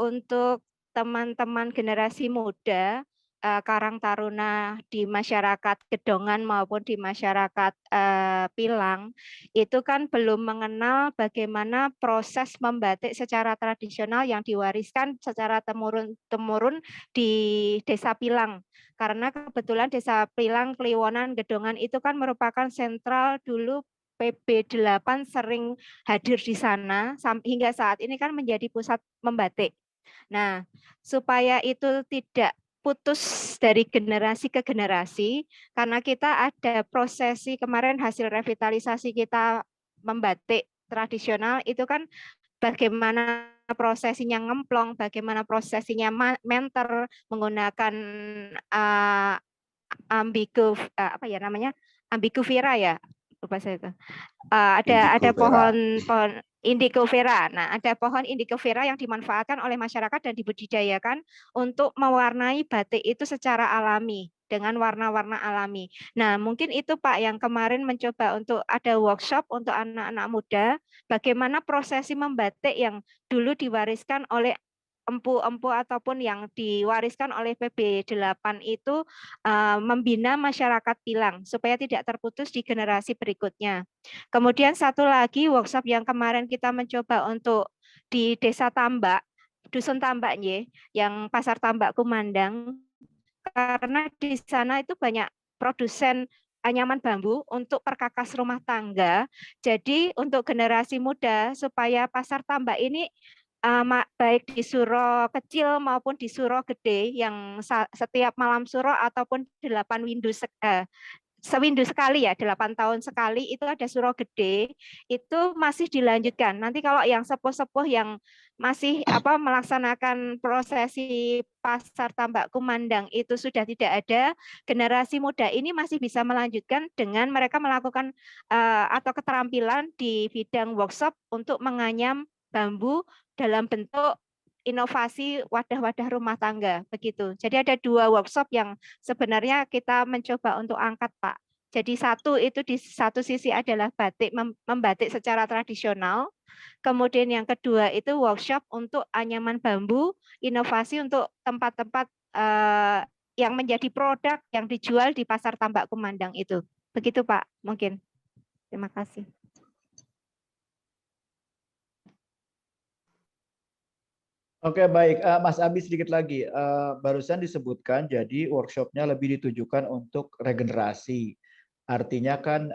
untuk teman-teman generasi muda, Karang Taruna di masyarakat Gedongan maupun di masyarakat Pilang, itu kan belum mengenal bagaimana proses membatik secara tradisional yang diwariskan secara temurun-temurun di Desa Pilang. Karena kebetulan Desa Pilang, Kliwonan, Gedongan itu kan merupakan sentral dulu PB8 sering hadir di sana hingga saat ini kan menjadi pusat membatik. Nah, supaya itu tidak putus dari generasi ke generasi, karena kita ada prosesi kemarin hasil revitalisasi kita membatik tradisional itu kan bagaimana prosesinya ngemplong, bagaimana prosesinya menter menggunakan ambiguvira ya, lupa saya itu. Ada pohon indigo vera. Nah, ada pohon indigo vera yang dimanfaatkan oleh masyarakat dan dibudidayakan untuk mewarnai batik itu secara alami dengan warna-warna alami. Nah, mungkin itu Pak yang kemarin mencoba untuk ada workshop untuk anak-anak muda bagaimana prosesi membatik yang dulu diwariskan oleh empu-empu ataupun yang diwariskan oleh PB8 itu membina masyarakat Pilang supaya tidak terputus di generasi berikutnya. Kemudian satu lagi workshop yang kemarin kita mencoba untuk di Desa Tambak, Dusun Tambak yang Pasar Tambak Kumandang, karena di sana itu banyak produsen anyaman bambu untuk perkakas rumah tangga. Jadi untuk generasi muda supaya Pasar Tambak ini baik di suro kecil maupun di suro gede yang setiap malam suro ataupun 8 windu sewindu sekali ya, 8 tahun sekali itu ada suro gede, itu masih dilanjutkan. Nanti kalau yang sepuh-sepuh yang masih melaksanakan prosesi Pasar Tambak Kumandang itu sudah tidak ada, generasi muda ini masih bisa melanjutkan dengan mereka melakukan atau keterampilan di bidang workshop untuk menganyam bambu dalam bentuk inovasi wadah-wadah rumah tangga begitu. Jadi ada 2 workshop yang sebenarnya kita mencoba untuk angkat Pak. Jadi satu itu di satu sisi adalah batik membatik secara tradisional. Kemudian yang kedua itu workshop untuk anyaman bambu, inovasi untuk tempat-tempat yang menjadi produk yang dijual di Pasar Tambak Kumandang itu. Begitu Pak, mungkin. Terima kasih. Oke, baik. Mas Abi sedikit lagi. Barusan disebutkan jadi workshopnya lebih ditujukan untuk regenerasi. Artinya kan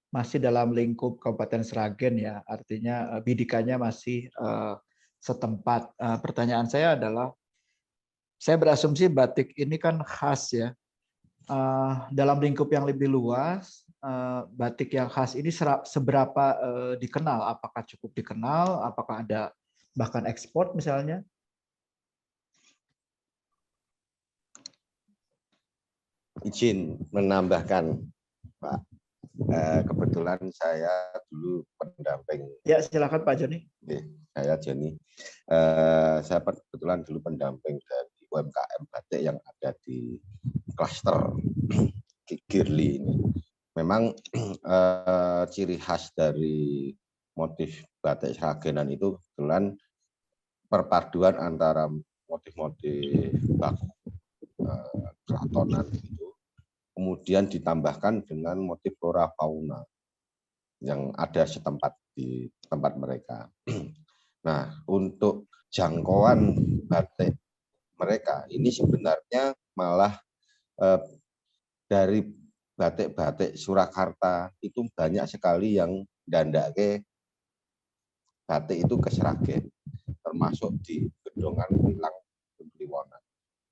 masih dalam lingkup Kabupaten Sragen ya. Artinya bidikannya masih setempat. Pertanyaan saya adalah, saya berasumsi batik ini kan khas ya. Dalam lingkup yang lebih luas, batik yang khas ini seberapa dikenal? Apakah cukup dikenal? Apakah ada bahkan ekspor misalnya? Izin menambahkan, Pak. Kebetulan saya dulu pendamping. Ya, silakan Pak Joni. Saya Joni. Saya kebetulan dulu pendamping dari UMKM batik yang ada di klaster Girly ini. Memang ciri khas dari motif batik Sragenan itu kebetulan perpaduan antara motif-motif baku keratonan itu, kemudian ditambahkan dengan motif flora fauna yang ada setempat di tempat mereka. Nah, untuk jangkauan batik mereka ini sebenarnya malah dari batik-batik Surakarta itu banyak sekali yang dandake batik itu ke Sragen, termasuk di Gedongan, Pilang, Kliwonan.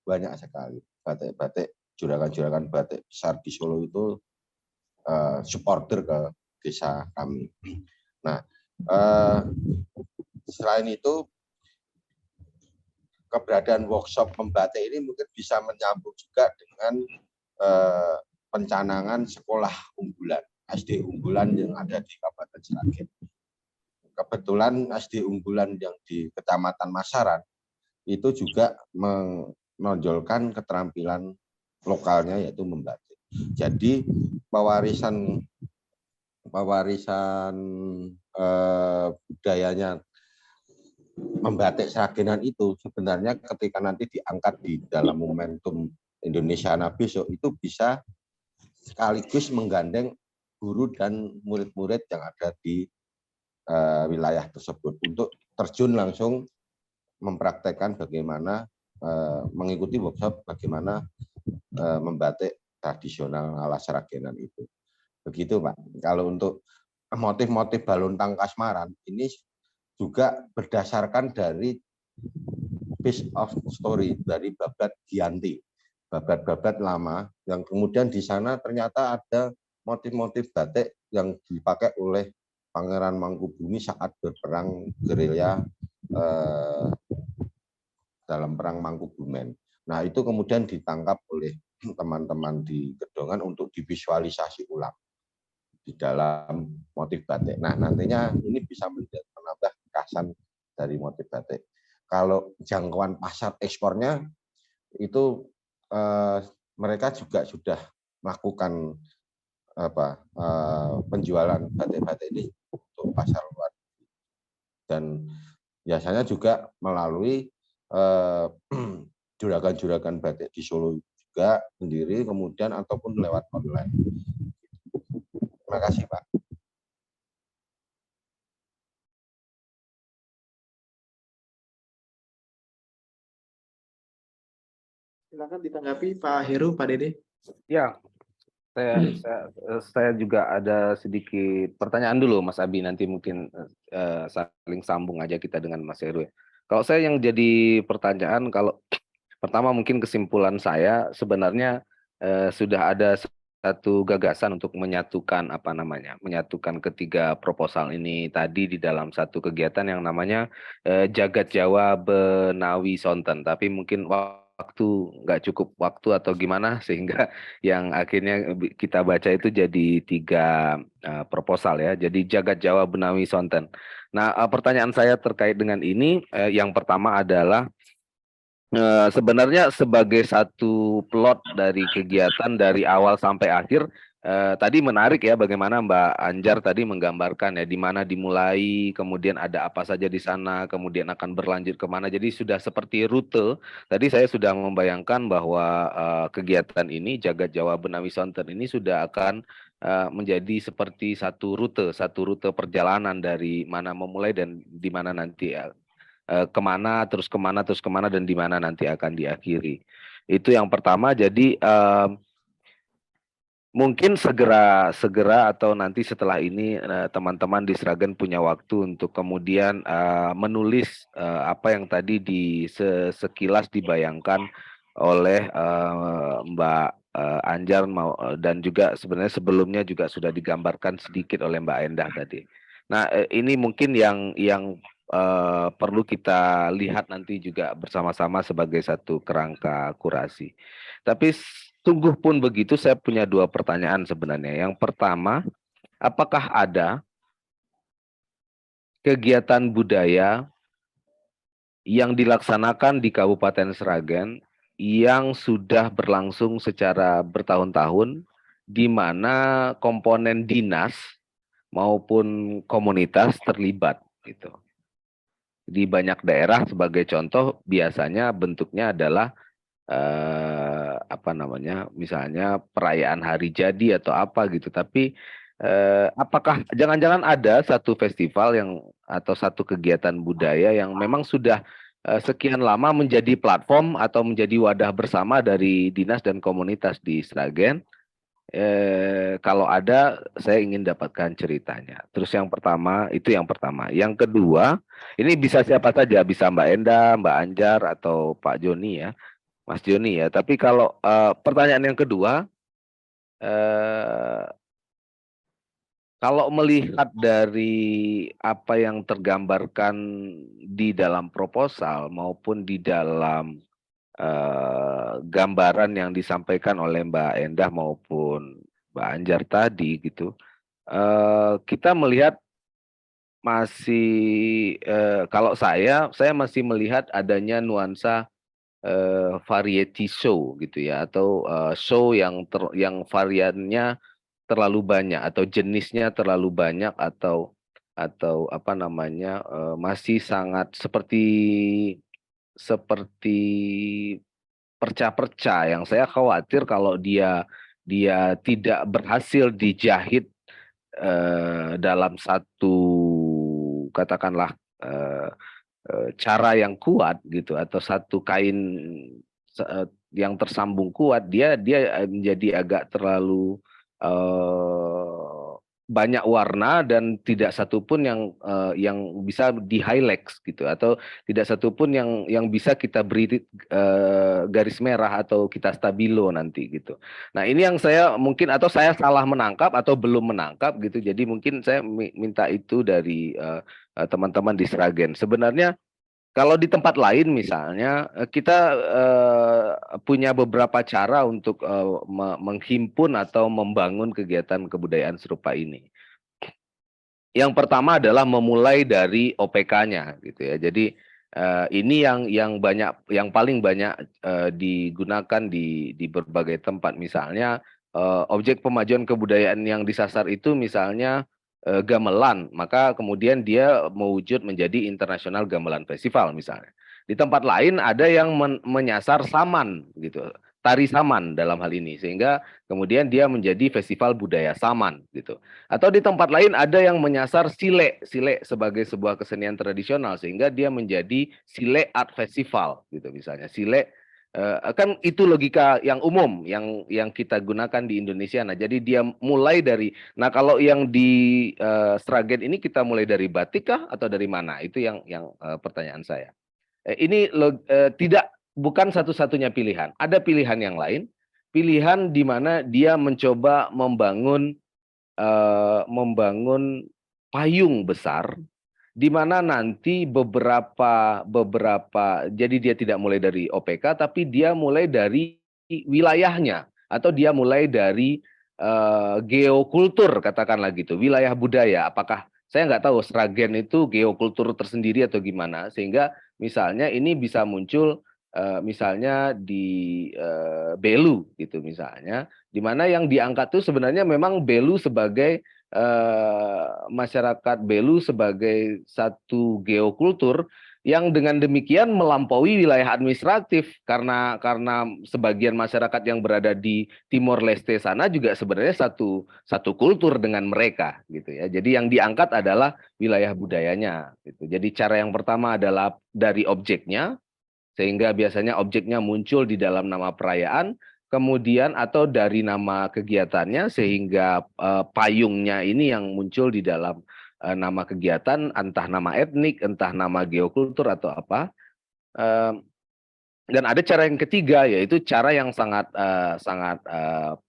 Banyak sekali batik-batik, juragan-juragan batik besar di Solo itu supporter ke desa kami. Nah, selain itu keberadaan workshop membatik ini mungkin bisa menyambung juga dengan pencanangan sekolah unggulan, SD unggulan yang ada di Kabupaten Sragen. Kebetulan SD unggulan yang di Kecamatan Masaran itu juga menonjolkan keterampilan lokalnya yaitu membatik. Jadi pewarisan budayanya membatik Sragenan itu sebenarnya ketika nanti diangkat di dalam momentum Indonesiana besok itu bisa sekaligus menggandeng guru dan murid-murid yang ada di wilayah tersebut untuk terjun langsung mempraktekkan bagaimana mengikuti workshop bagaimana membatik tradisional ala Sragenan itu. Begitu Pak. Kalau untuk motif-motif Balontang Kasmaran ini juga berdasarkan dari base of story dari Babad Giyanti, Babad lama yang kemudian di sana ternyata ada motif-motif batik yang dipakai oleh Pangeran Mangkubumi saat berperang gerilya dalam perang Mangkubumen. Nah itu kemudian ditangkap oleh teman-teman di Gedongan untuk divisualisasi ulang di dalam motif batik. Nah nantinya ini bisa menambah kekasan dari motif batik. Kalau jangkauan pasar ekspornya itu mereka juga sudah melakukan penjualan batik-batik ini untuk pasar luar dan biasanya juga melalui juragan-juragan batik di Solo juga sendiri kemudian ataupun lewat online. Terima kasih Pak. Silakan ditanggapi Pak Heru, Pak Dede. Ya, saya juga ada sedikit pertanyaan dulu Mas Abi, nanti mungkin saling sambung aja kita dengan Mas Heru ya. Kalau saya yang jadi pertanyaan, kalau pertama mungkin kesimpulan saya sebenarnya sudah ada satu gagasan untuk menyatukan menyatukan ketiga proposal ini tadi di dalam satu kegiatan yang namanya Jagat Jawa Benawi Sonten, tapi mungkin waktu nggak cukup waktu atau gimana sehingga yang akhirnya kita baca itu jadi 3 proposal ya. Jadi Jagat Jawa Benawi Sonten. Nah, pertanyaan saya terkait dengan ini yang pertama adalah sebenarnya sebagai satu plot dari kegiatan dari awal sampai akhir tadi menarik ya bagaimana Mbak Anjar tadi menggambarkan ya di mana dimulai, kemudian ada apa saja di sana, kemudian akan berlanjut kemana. Jadi sudah seperti rute. Tadi saya sudah membayangkan bahwa kegiatan ini Jagat Jawa Benawi Sonten ini sudah akan menjadi seperti satu rute perjalanan dari mana memulai dan di mana nanti kemana terus kemana dan di mana nanti akan diakhiri. Itu yang pertama. Jadi mungkin segera atau nanti setelah ini teman-teman di Sragen punya waktu untuk kemudian menulis apa yang tadi sekilas dibayangkan oleh Mbak Anjar dan juga sebenarnya sebelumnya juga sudah digambarkan sedikit oleh Mbak Endah tadi. Nah, ini mungkin yang perlu kita lihat nanti juga bersama-sama sebagai satu kerangka kurasi. Tapi sungguh pun begitu, saya punya 2 pertanyaan sebenarnya. Yang pertama, apakah ada kegiatan budaya yang dilaksanakan di Kabupaten Sragen yang sudah berlangsung secara bertahun-tahun, di mana komponen dinas maupun komunitas terlibat gitu. Di banyak daerah sebagai contoh biasanya bentuknya adalah misalnya perayaan hari jadi atau apa gitu. Tapi apakah jangan-jangan ada satu festival atau satu kegiatan budaya yang memang sudah sekian lama menjadi platform atau menjadi wadah bersama dari dinas dan komunitas di Sragen. Kalau ada, saya ingin dapatkan ceritanya. Terus yang pertama, itu yang pertama. Yang kedua, ini bisa siapa saja, bisa Mbak Enda, Mbak Anjar, atau Pak Joni ya, Mas Joni ya. Tapi kalau pertanyaan yang kedua, kalau melihat dari apa yang tergambarkan di dalam proposal maupun di dalam gambaran yang disampaikan oleh Mbak Endah maupun Mbak Anjar tadi gitu, kita melihat masih kalau saya masih melihat adanya nuansa variety show gitu ya, atau show yang variannya terlalu banyak atau jenisnya terlalu banyak, atau apa namanya, masih sangat seperti perca-perca, yang saya khawatir kalau dia tidak berhasil dijahit dalam satu, katakanlah, cara yang kuat gitu, atau satu kain yang tersambung kuat, dia menjadi agak terlalu banyak warna dan tidak satupun yang bisa di highlights gitu, atau tidak satupun yang bisa kita beri garis merah atau kita stabilo nanti gitu. Nah, ini yang saya mungkin, atau saya salah menangkap atau belum menangkap gitu. Jadi mungkin saya minta itu dari teman-teman di Sragen. Sebenarnya kalau di tempat lain misalnya, kita punya beberapa cara untuk menghimpun atau membangun kegiatan kebudayaan serupa ini. Yang pertama adalah memulai dari OPK-nya gitu ya. Jadi ini yang paling banyak digunakan di berbagai tempat. Misalnya objek pemajuan kebudayaan yang disasar itu misalnya gamelan, maka kemudian dia mewujud menjadi International Gamelan Festival misalnya. Di tempat lain ada yang menyasar saman gitu, tari saman dalam hal ini, sehingga kemudian dia menjadi Festival Budaya Saman gitu. Atau di tempat lain ada yang menyasar sile sebagai sebuah kesenian tradisional, sehingga dia menjadi Sile Art Festival gitu misalnya. Sile kan itu logika yang umum yang kita gunakan di Indonesia. Nah, jadi dia mulai dari, nah kalau yang di Sragen ini kita mulai dari batik kah atau dari mana? Itu yang pertanyaan saya. Ini bukan satu-satunya pilihan. Ada pilihan yang lain, pilihan di mana dia mencoba membangun payung besar, di mana nanti beberapa, jadi dia tidak mulai dari OPK, tapi dia mulai dari wilayahnya, atau dia mulai dari geokultur, katakanlah gitu, wilayah budaya. Apakah, saya nggak tahu Sragen itu geokultur tersendiri atau gimana, sehingga misalnya ini bisa muncul misalnya di Belu gitu misalnya, di mana yang diangkat itu sebenarnya memang Belu sebagai masyarakat Belu sebagai satu geokultur yang dengan demikian melampaui wilayah administratif, karena sebagian masyarakat yang berada di Timor Leste sana juga sebenarnya satu kultur dengan mereka gitu ya. Jadi yang diangkat adalah wilayah budayanya gitu. Jadi cara yang pertama adalah dari objeknya, sehingga biasanya objeknya muncul di dalam nama perayaan, kemudian atau dari nama kegiatannya, sehingga payungnya ini yang muncul di dalam nama kegiatan, entah nama etnik, entah nama geokultur atau apa. Dan ada cara yang ketiga, yaitu cara yang sangat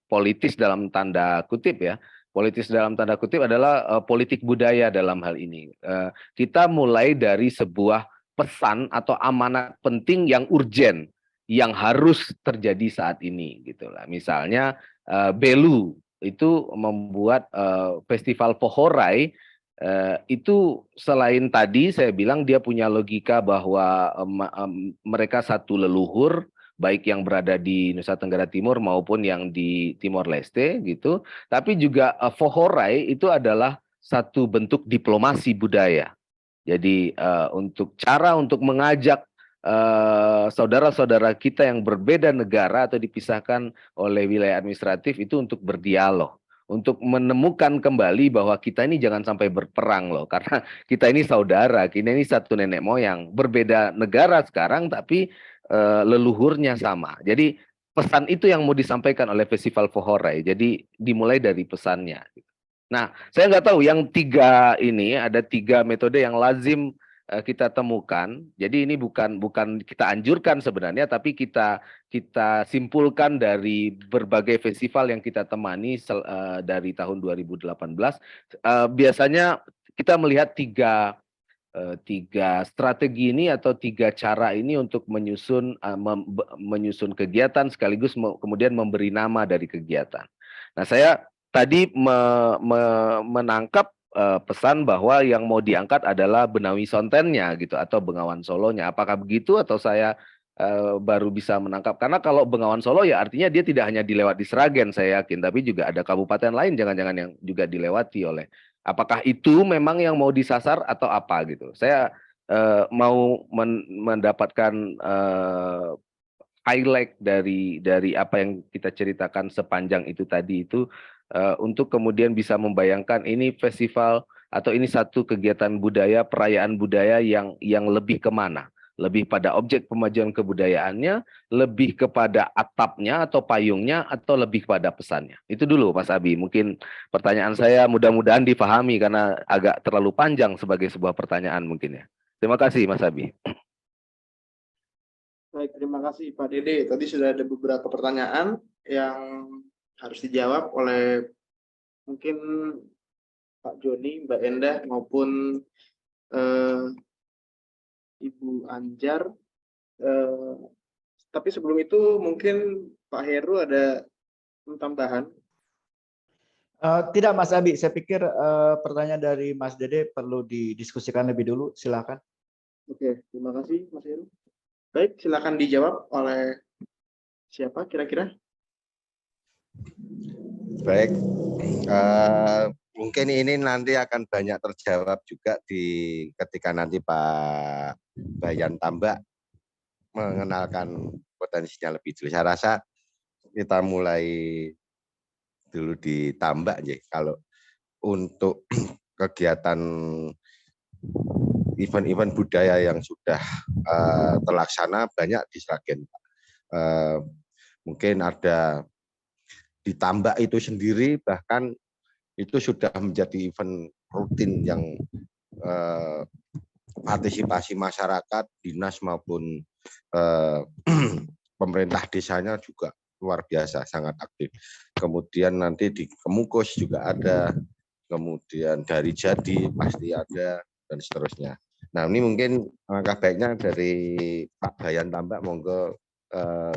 politis dalam tanda kutip ya. Politis dalam tanda kutip adalah politik budaya dalam hal ini. Kita mulai dari sebuah pesan atau amanat penting yang urgen, yang harus terjadi saat ini gitulah. Misalnya Belu itu membuat festival Pohorai, itu selain tadi saya bilang dia punya logika bahwa mereka satu leluhur, baik yang berada di Nusa Tenggara Timur maupun yang di Timor Leste gitu, tapi juga Pohorai itu adalah satu bentuk diplomasi budaya. Jadi untuk mengajak saudara-saudara kita yang berbeda negara atau dipisahkan oleh wilayah administratif itu untuk berdialog, untuk menemukan kembali bahwa kita ini jangan sampai berperang loh, karena kita ini saudara, kita ini satu nenek moyang, berbeda negara sekarang tapi leluhurnya sama. Jadi pesan itu yang mau disampaikan oleh Festival Fohorai. Jadi dimulai dari pesannya. Nah, saya nggak tahu yang tiga ini, ada tiga metode yang lazim kita temukan. Jadi ini bukan kita anjurkan sebenarnya, tapi kita simpulkan dari berbagai festival yang kita temani dari tahun 2018. Biasanya kita melihat tiga strategi ini atau tiga cara ini untuk menyusun kegiatan sekaligus kemudian memberi nama dari kegiatan. Nah, saya tadi menangkap pesan bahwa yang mau diangkat adalah Benawi Sontennya gitu atau Bengawan Solonya. Apakah begitu atau saya baru bisa menangkap? Karena kalau Bengawan Solo ya artinya dia tidak hanya dilewat di Sragen saya yakin, tapi juga ada kabupaten lain jangan-jangan yang juga dilewati oleh. Apakah itu memang yang mau disasar atau apa gitu? Saya mau mendapatkan highlight dari apa yang kita ceritakan sepanjang itu tadi itu untuk kemudian bisa membayangkan ini festival atau ini satu kegiatan budaya, perayaan budaya yang lebih kemana? Lebih pada objek pemajuan kebudayaannya, lebih kepada atapnya atau payungnya, atau lebih kepada pesannya. Itu dulu Mas Abi, mungkin pertanyaan saya mudah-mudahan dipahami karena agak terlalu panjang sebagai sebuah pertanyaan mungkin ya. Terima kasih Mas Abi. Baik, terima kasih Pak Dede. Tadi sudah ada beberapa pertanyaan yang harus dijawab oleh mungkin Pak Joni, Mbak Endah, maupun Ibu Anjar. Tapi sebelum itu mungkin Pak Heru ada tambahan. Tidak Mas Abi, saya pikir pertanyaan dari Mas Dede perlu didiskusikan lebih dulu, silakan. Oke, terima kasih Mas Heru. Baik, silakan dijawab oleh siapa kira-kira? Baik, mungkin ini nanti akan banyak terjawab juga ketika nanti Pak Bayan Tambak mengenalkan potensinya lebih dulu. Saya rasa kita mulai dulu di Tambak ya. Kalau untuk kegiatan event-event budaya yang sudah terlaksana banyak di Sragen. Mungkin ada di Tambak itu sendiri bahkan itu sudah menjadi event rutin yang partisipasi masyarakat, dinas maupun pemerintah desanya juga luar biasa, sangat aktif. Kemudian nanti di Kemukus juga ada, kemudian dari Jadi pasti ada, dan seterusnya. Nah ini mungkin langkah baiknya dari Pak Bayan Tambak, monggo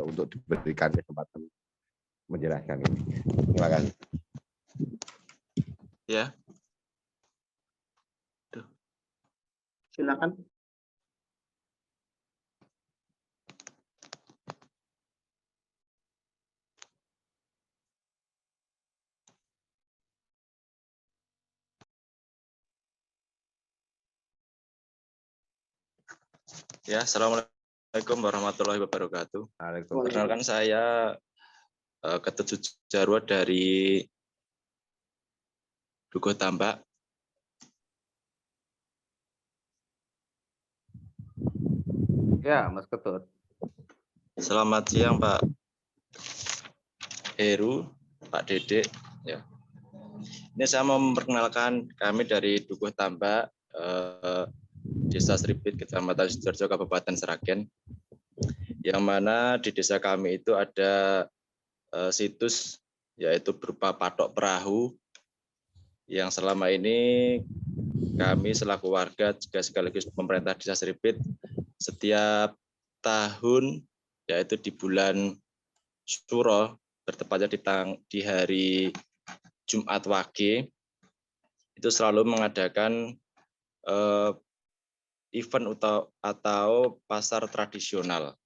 untuk diberikan kesempatan menjelaskan ini. Terima kasih. Ya. Silakan. Ya, assalamualaikum warahmatullahi wabarakatuh. Perkenalkan saya Ketut Sujarwo dari Dukuh Tambak. Ya, Mas Ketut. Selamat siang Pak Heru, Pak Dede. Ya. Ini saya mau memperkenalkan kami dari Dukuh Tambak, Desa Sripit, Kecamatan Sidoarjo, Kabupaten Sragen. Yang mana di desa kami itu ada situs yaitu berupa patok perahu yang selama ini kami selaku warga juga sekaligus pemerintah Desa Sripit setiap tahun yaitu di bulan Suro, bertepatnya di hari Jumat Wage, itu selalu mengadakan event atau pasar tradisional.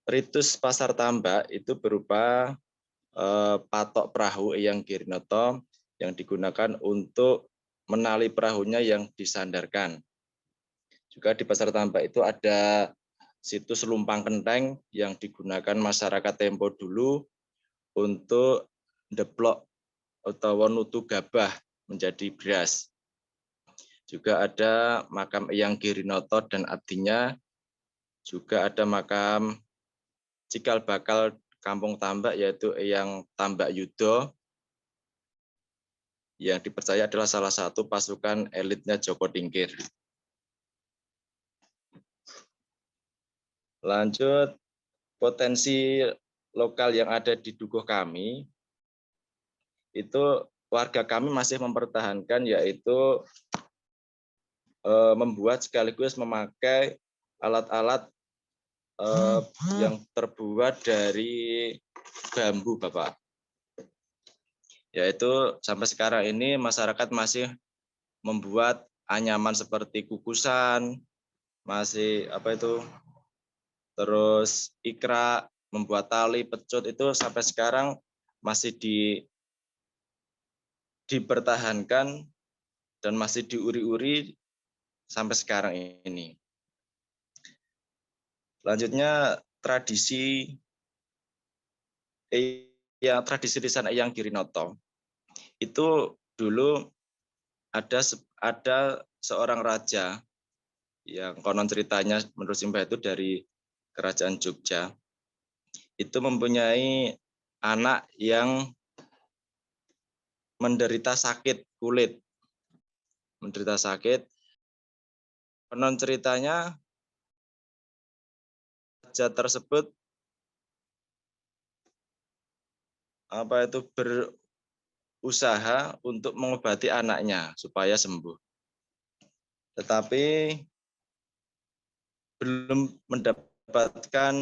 Ritus pasar tambak itu berupa patok perahu Eyang Girinoto yang digunakan untuk menali perahunya yang disandarkan. Juga di pasar tambak itu ada situs lumpang kenteng yang digunakan masyarakat tempo dulu untuk ndeplok utawa nutu gabah menjadi beras. Juga ada makam Eyang Girinoto dan abdinya, juga ada makam cikal bakal Kampung Tambak yaitu Eyang Tambak Yudo yang dipercaya adalah salah satu pasukan elitnya Joko Tingkir. Lanjut, potensi lokal yang ada di dukuh kami, itu warga kami masih mempertahankan yaitu membuat sekaligus memakai alat-alat yang terbuat dari bambu, Bapak. Yaitu sampai sekarang ini masyarakat masih membuat anyaman seperti kukusan, masih terus ikra, membuat tali, pecut, itu sampai sekarang masih dipertahankan dan masih diuri-uri sampai sekarang ini. Selanjutnya tradisi lisan Eyang Girinoto. Itu dulu ada seorang raja yang konon ceritanya menurut Simbah itu dari kerajaan Jogja. Itu mempunyai anak yang menderita sakit kulit. Menderita sakit. Konon ceritanya raja tersebut berusaha untuk mengobati anaknya supaya sembuh. Tetapi belum mendapatkan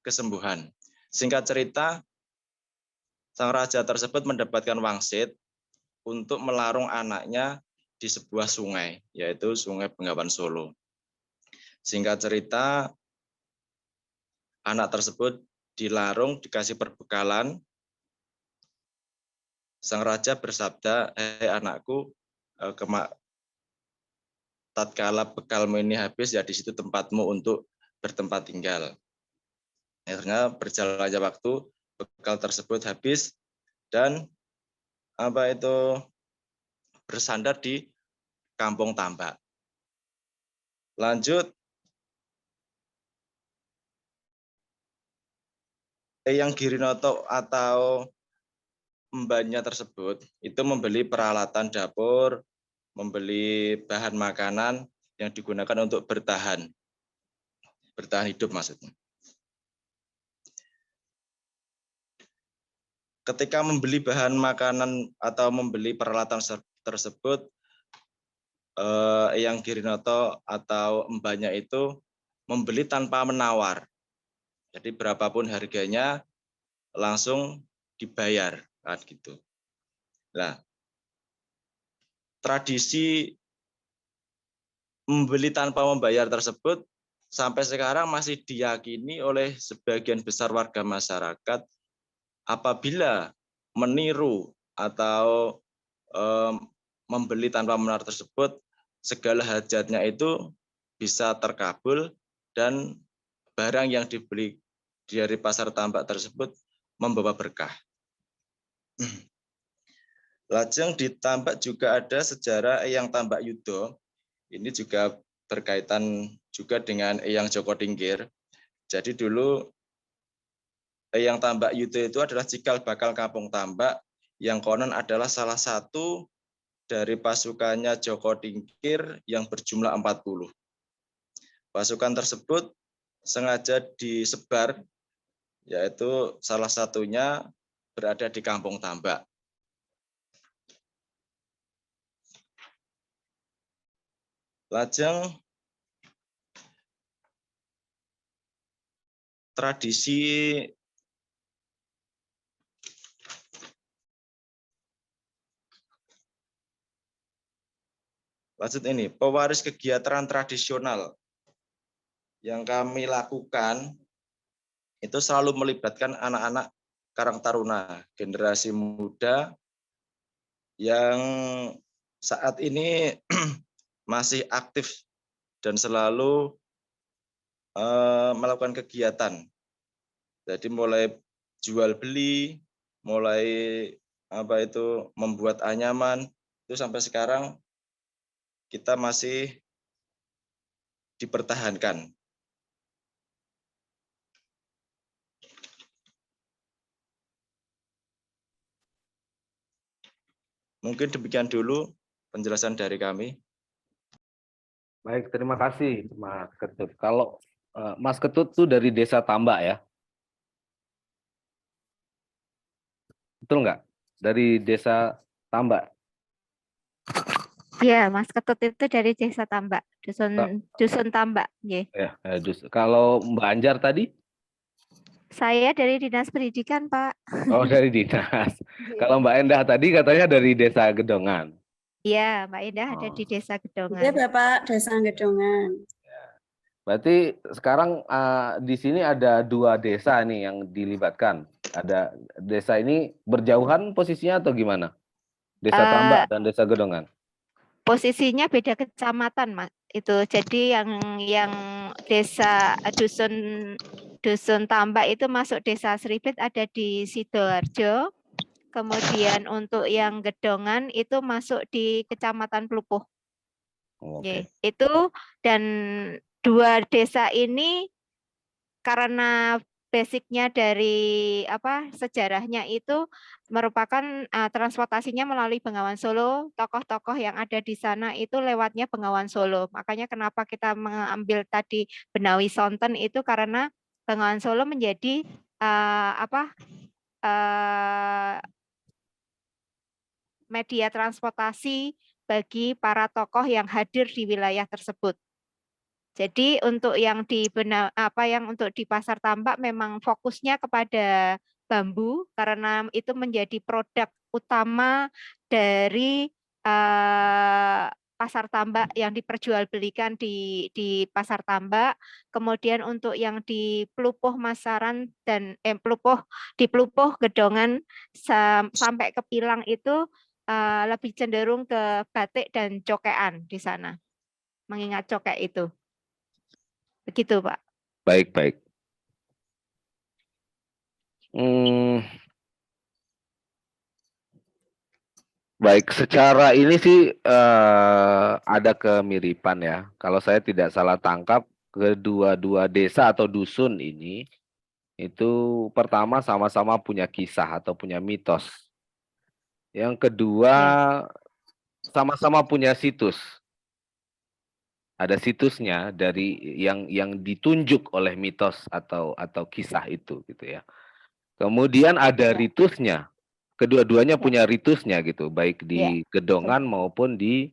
kesembuhan. Singkat cerita, sang raja tersebut mendapatkan wangsit untuk melarung anaknya di sebuah sungai, yaitu Sungai Bengawan Solo. Singkat cerita, anak tersebut dilarung, dikasih perbekalan. Sang raja bersabda, "Hei anakku, tatkala bekalmu ini habis, ya di situ tempatmu untuk bertempat tinggal." Akhirnya berjalannya waktu, bekal tersebut habis dan bersandar di Kampung Tambak. Lanjut, Eyang Girinoto atau mbahnya tersebut itu membeli peralatan dapur, membeli bahan makanan yang digunakan untuk bertahan hidup maksudnya. Ketika membeli bahan makanan atau membeli peralatan tersebut, Eyang Girinoto atau mbahnya itu membeli tanpa menawar. Jadi berapapun harganya langsung dibayar, kan gitu. Nah, tradisi membeli tanpa membayar tersebut sampai sekarang masih diyakini oleh sebagian besar warga masyarakat. Apabila meniru atau membeli tanpa menawar tersebut, segala hajatnya itu bisa terkabul dan barang yang dibeli dari pasar tambak tersebut membawa berkah. Lajeng di Tambak juga ada sejarah Eyang Tambak Yudo. Ini juga berkaitan juga dengan Eyang Joko Tingkir. Jadi dulu Eyang Tambak Yudo itu adalah cikal bakal Kampung Tambak yang konon adalah salah satu dari pasukannya Joko Tingkir yang berjumlah 40. Pasukan tersebut sengaja disebar, yaitu salah satunya berada di Kampung Tambak. Lajeng tradisi pewaris kegiatan tradisional yang kami lakukan itu selalu melibatkan anak-anak Karang Taruna, generasi muda yang saat ini masih aktif dan selalu melakukan kegiatan. Jadi mulai jual beli, mulai membuat anyaman itu sampai sekarang kita masih dipertahankan. Mungkin demikian dulu penjelasan dari kami. Baik, terima kasih Mas Ketut. Kalau Mas Ketut tuh dari Desa Tambak ya? Betul nggak? Dari Desa Tambak. Iya, Mas Ketut itu dari Desa Tambak, dusun Tambak. Nggih. Ya, kalau Mbak Anjar tadi? Saya dari Dinas Pendidikan, Pak. Oh, dari dinas. Kalau Mbak Endah tadi katanya dari Desa Gedongan. Iya, Mbak Indah ada Oh. di Desa Iya, Gedongan. Bapak, Desa Gedongan. Berarti sekarang di sini ada 2 desa nih yang dilibatkan. Ada desa ini berjauhan posisinya atau gimana? Desa Tambak dan Desa Gedongan. Posisinya beda kecamatan, Mas. Itu jadi yang desa dusun Tambak itu masuk Desa Sribit ada di Sidoarjo. Kemudian untuk yang Gedongan itu masuk di Kecamatan Plupuh. Oke. Itu dan 2 desa ini karena basicnya dari sejarahnya itu merupakan transportasinya melalui Bengawan Solo, tokoh-tokoh yang ada di sana itu lewatnya Bengawan Solo. Makanya kenapa kita mengambil tadi Benawi Sonten itu karena Bengawan Solo menjadi media transportasi bagi para tokoh yang hadir di wilayah tersebut. Jadi untuk yang di untuk di Pasar Tambak memang fokusnya kepada bambu karena itu menjadi produk utama dari Pasar Tambak yang diperjualbelikan di Pasar Tambak. Kemudian untuk yang di Plupuh Masaran dan di Plupuh Gedongan sampai ke Pilang itu lebih cenderung ke batik dan cokean di sana. Mengingat cokek itu. Begitu, Pak. Baik, baik. Baik, secara ini sih ada kemiripan ya. Kalau saya tidak salah tangkap, kedua-dua desa atau dusun ini itu pertama sama-sama punya kisah atau punya mitos. Yang kedua sama-sama punya situs. Ada situsnya dari yang ditunjuk oleh mitos atau kisah itu gitu ya. Kemudian ada ritusnya. Kedua-duanya punya ritusnya gitu, baik di Gedongan maupun di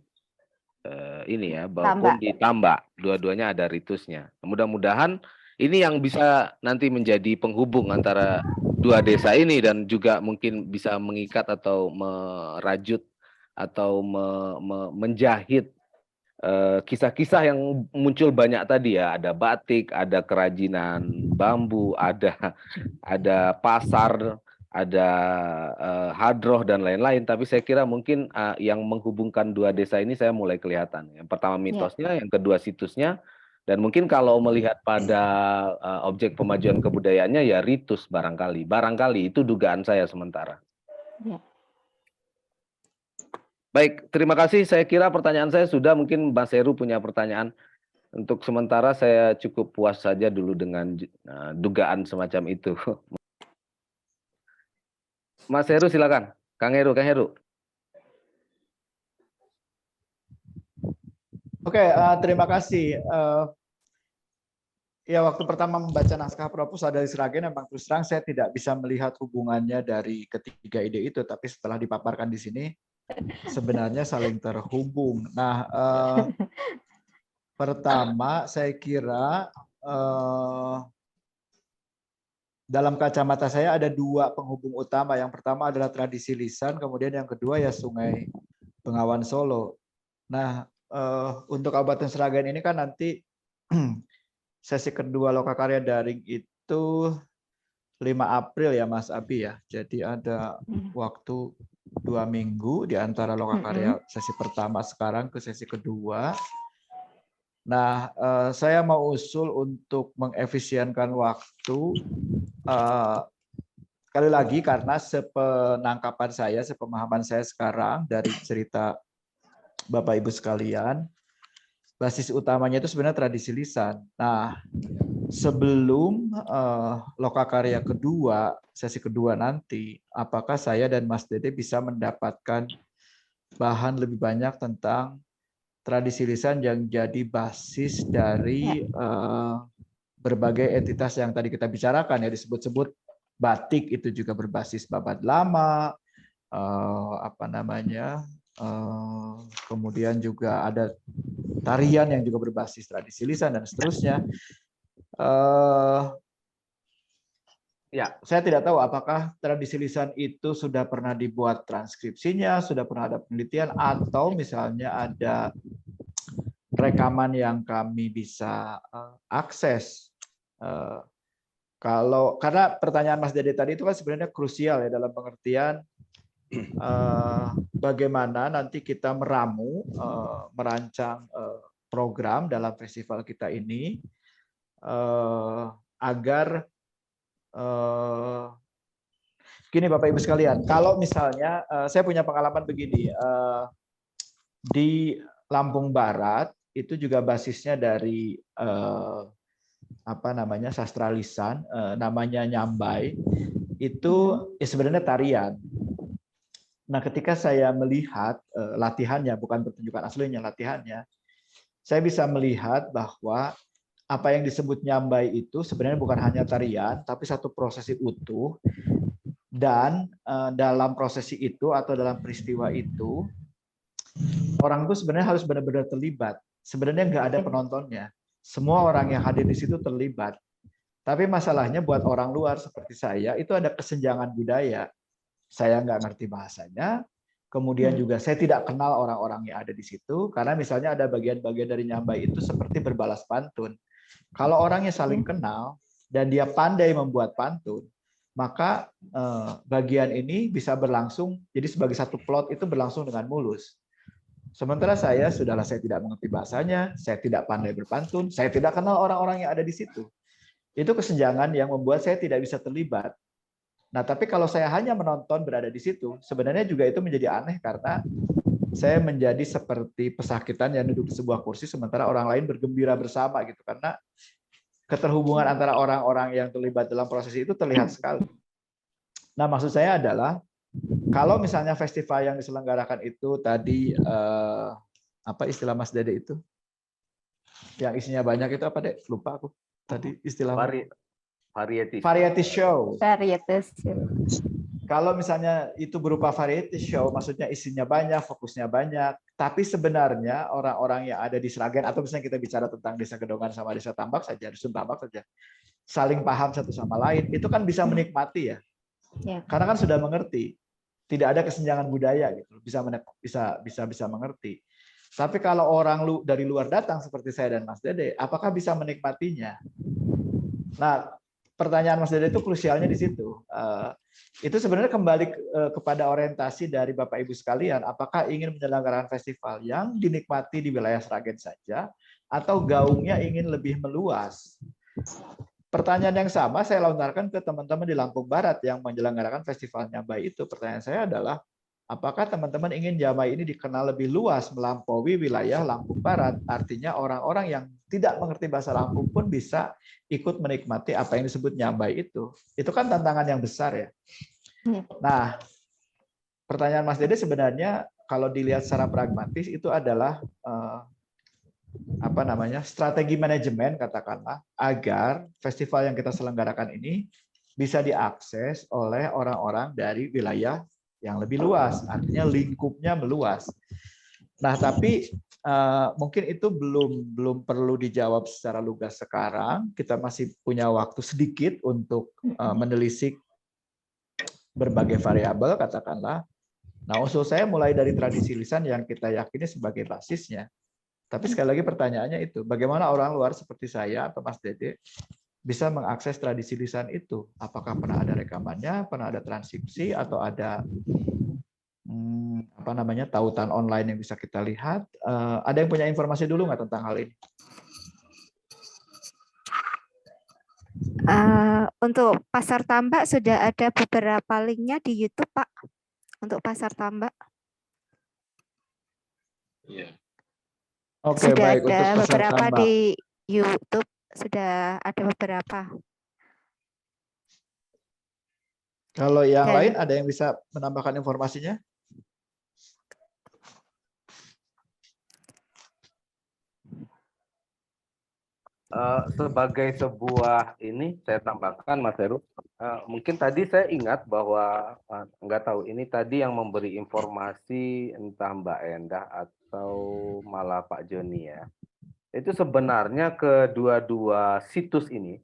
maupun di Tambak. Dua-duanya ada ritusnya. Mudah-mudahan ini yang bisa nanti menjadi penghubung antara 2 desa ini dan juga mungkin bisa mengikat atau merajut atau menjahit kisah-kisah yang muncul banyak tadi ya, ada batik, ada kerajinan bambu, ada pasar, ada hadroh dan lain-lain. Tapi saya kira mungkin yang menghubungkan 2 desa ini saya mulai kelihatan. Yang pertama mitosnya, yang kedua situsnya, dan mungkin kalau melihat pada objek pemajuan kebudayaannya ya ritus barangkali itu dugaan saya sementara. Ya. Baik, terima kasih. Saya kira pertanyaan saya sudah, mungkin Mas Heru punya pertanyaan. Untuk sementara saya cukup puas saja dulu dengan dugaan semacam itu. Mas Heru silakan. Kang Heru. Oke, terima kasih. Ya, waktu pertama membaca naskah proposal dari Sragen, memang terus terang saya tidak bisa melihat hubungannya dari ketiga ide itu, tapi setelah dipaparkan di sini, sebenarnya saling terhubung. Nah, pertama saya kira dalam kacamata saya ada 2 penghubung utama. Yang pertama adalah tradisi lisan, kemudian yang kedua ya Sungai Bengawan Solo. Nah, untuk Kabupaten Sragen ini kan nanti sesi kedua Lokakarya Daring itu 5 April ya Mas Abi ya. Jadi ada waktu 2 minggu di antara Lokakarya sesi pertama sekarang ke sesi kedua. Nah, saya mau usul untuk mengefisienkan waktu. sekali lagi karena sepenangkapan saya, sepemahaman saya sekarang dari cerita Bapak Ibu sekalian, basis utamanya itu sebenarnya tradisi lisan. Nah, sebelum lokakarya kedua, sesi kedua nanti, apakah saya dan Mas Dede bisa mendapatkan bahan lebih banyak tentang tradisi lisan yang jadi basis dari berbagai entitas yang tadi kita bicarakan, ya, disebut-sebut batik itu juga berbasis babat lama, kemudian juga ada tarian yang juga berbasis tradisi lisan dan seterusnya. Ya, saya tidak tahu apakah tradisi lisan itu sudah pernah dibuat transkripsinya, sudah pernah ada penelitian, atau misalnya ada rekaman yang kami bisa akses. Karena pertanyaan Mas Dede tadi itu kan sebenarnya krusial ya, dalam pengertian bagaimana nanti kita merancang program dalam festival kita ini agar gini Bapak Ibu sekalian, kalau misalnya saya punya pengalaman begini, di Lampung Barat itu juga basisnya dari sastra lisan, namanya nyambai, itu sebenarnya tarian. Nah, ketika saya melihat latihannya, bukan pertunjukan aslinya, latihannya, saya bisa melihat bahwa apa yang disebut nyambai itu sebenarnya bukan hanya tarian, tapi satu prosesi utuh. Dan dalam prosesi itu atau dalam peristiwa itu, orang itu sebenarnya harus benar-benar terlibat. Sebenarnya nggak ada penontonnya. Semua orang yang hadir di situ terlibat. Tapi masalahnya buat orang luar seperti saya, itu ada kesenjangan budaya. Saya nggak ngerti bahasanya, kemudian juga saya tidak kenal orang-orang yang ada di situ, karena misalnya ada bagian-bagian dari nyambai itu seperti berbalas pantun. Kalau orangnya saling kenal dan dia pandai membuat pantun, maka bagian ini bisa berlangsung, jadi sebagai satu plot itu berlangsung dengan mulus. Sementara saya tidak mengerti bahasanya, saya tidak pandai berpantun, saya tidak kenal orang-orang yang ada di situ. Itu kesenjangan yang membuat saya tidak bisa terlibat. Nah, tapi kalau saya hanya menonton berada di situ, sebenarnya juga itu menjadi aneh karena saya menjadi seperti pesakitan yang duduk di sebuah kursi sementara orang lain bergembira bersama gitu, karena keterhubungan antara orang-orang yang terlibat dalam proses itu terlihat sekali. Nah, maksud saya adalah kalau misalnya festival yang diselenggarakan itu tadi apa istilah Mas Dede itu? Yang isinya banyak itu apa, Dek? Lupa aku. Tadi istilah variety show. Kalau misalnya itu berupa variety show, maksudnya isinya banyak, fokusnya banyak, tapi sebenarnya orang-orang yang ada di Sragen, atau misalnya kita bicara tentang Desa Gedongan sama Desa Tambak saja, Dusun Tambak saja, saling paham satu sama lain, itu kan bisa menikmati ya. Karena kan sudah mengerti, tidak ada kesenjangan budaya gitu, bisa mengerti. Tapi kalau orang dari luar datang seperti saya dan Mas Dede, apakah bisa menikmatinya? Nah, pertanyaan Mas Dede itu krusialnya di situ. Itu sebenarnya kembali kepada orientasi dari Bapak Ibu sekalian, apakah ingin menyelenggarakan festival yang dinikmati di wilayah Sragen saja, atau gaungnya ingin lebih meluas? Pertanyaan yang sama saya lontarkan ke teman-teman di Lampung Barat yang menyelenggarakan festival Nyambai itu. Pertanyaan saya adalah, apakah teman-teman ingin Nyambai ini dikenal lebih luas melampaui wilayah Lampung Barat? Artinya orang-orang yang tidak mengerti bahasa Lampung pun bisa ikut menikmati apa yang disebut Nyambai itu. Itu kan tantangan yang besar ya. Nah, pertanyaan Mas Dede sebenarnya kalau dilihat secara pragmatis itu adalah strategi manajemen katakanlah agar festival yang kita selenggarakan ini bisa diakses oleh orang-orang dari wilayah yang lebih luas, artinya lingkupnya meluas. Nah, tapi mungkin itu belum perlu dijawab secara lugas sekarang. Kita masih punya waktu sedikit untuk menelisik berbagai variabel katakanlah. Nah, usul saya mulai dari tradisi lisan yang kita yakini sebagai basisnya. Tapi sekali lagi pertanyaannya itu, bagaimana orang luar seperti saya atau Mas Dede bisa mengakses tradisi lisan itu? Apakah pernah ada rekamannya, pernah ada transkripsi, atau ada tautan online yang bisa kita lihat? Ada yang punya informasi dulu nggak tentang hal ini? Untuk Pasar Tambak sudah ada beberapa linknya di YouTube, Pak. Untuk Pasar Tambak Iya. Oke, sudah baik. Untuk ada Pasar beberapa Tambak. di YouTube, sudah ada beberapa. Kalau yang Dan lain ada yang bisa menambahkan informasinya? Sebagai sebuah ini saya tambahkan Mas Heru, mungkin tadi saya ingat bahwa nggak tahu ini tadi yang memberi informasi entah Mbak Endah atau malah Pak Joni ya. Itu sebenarnya kedua-dua situs ini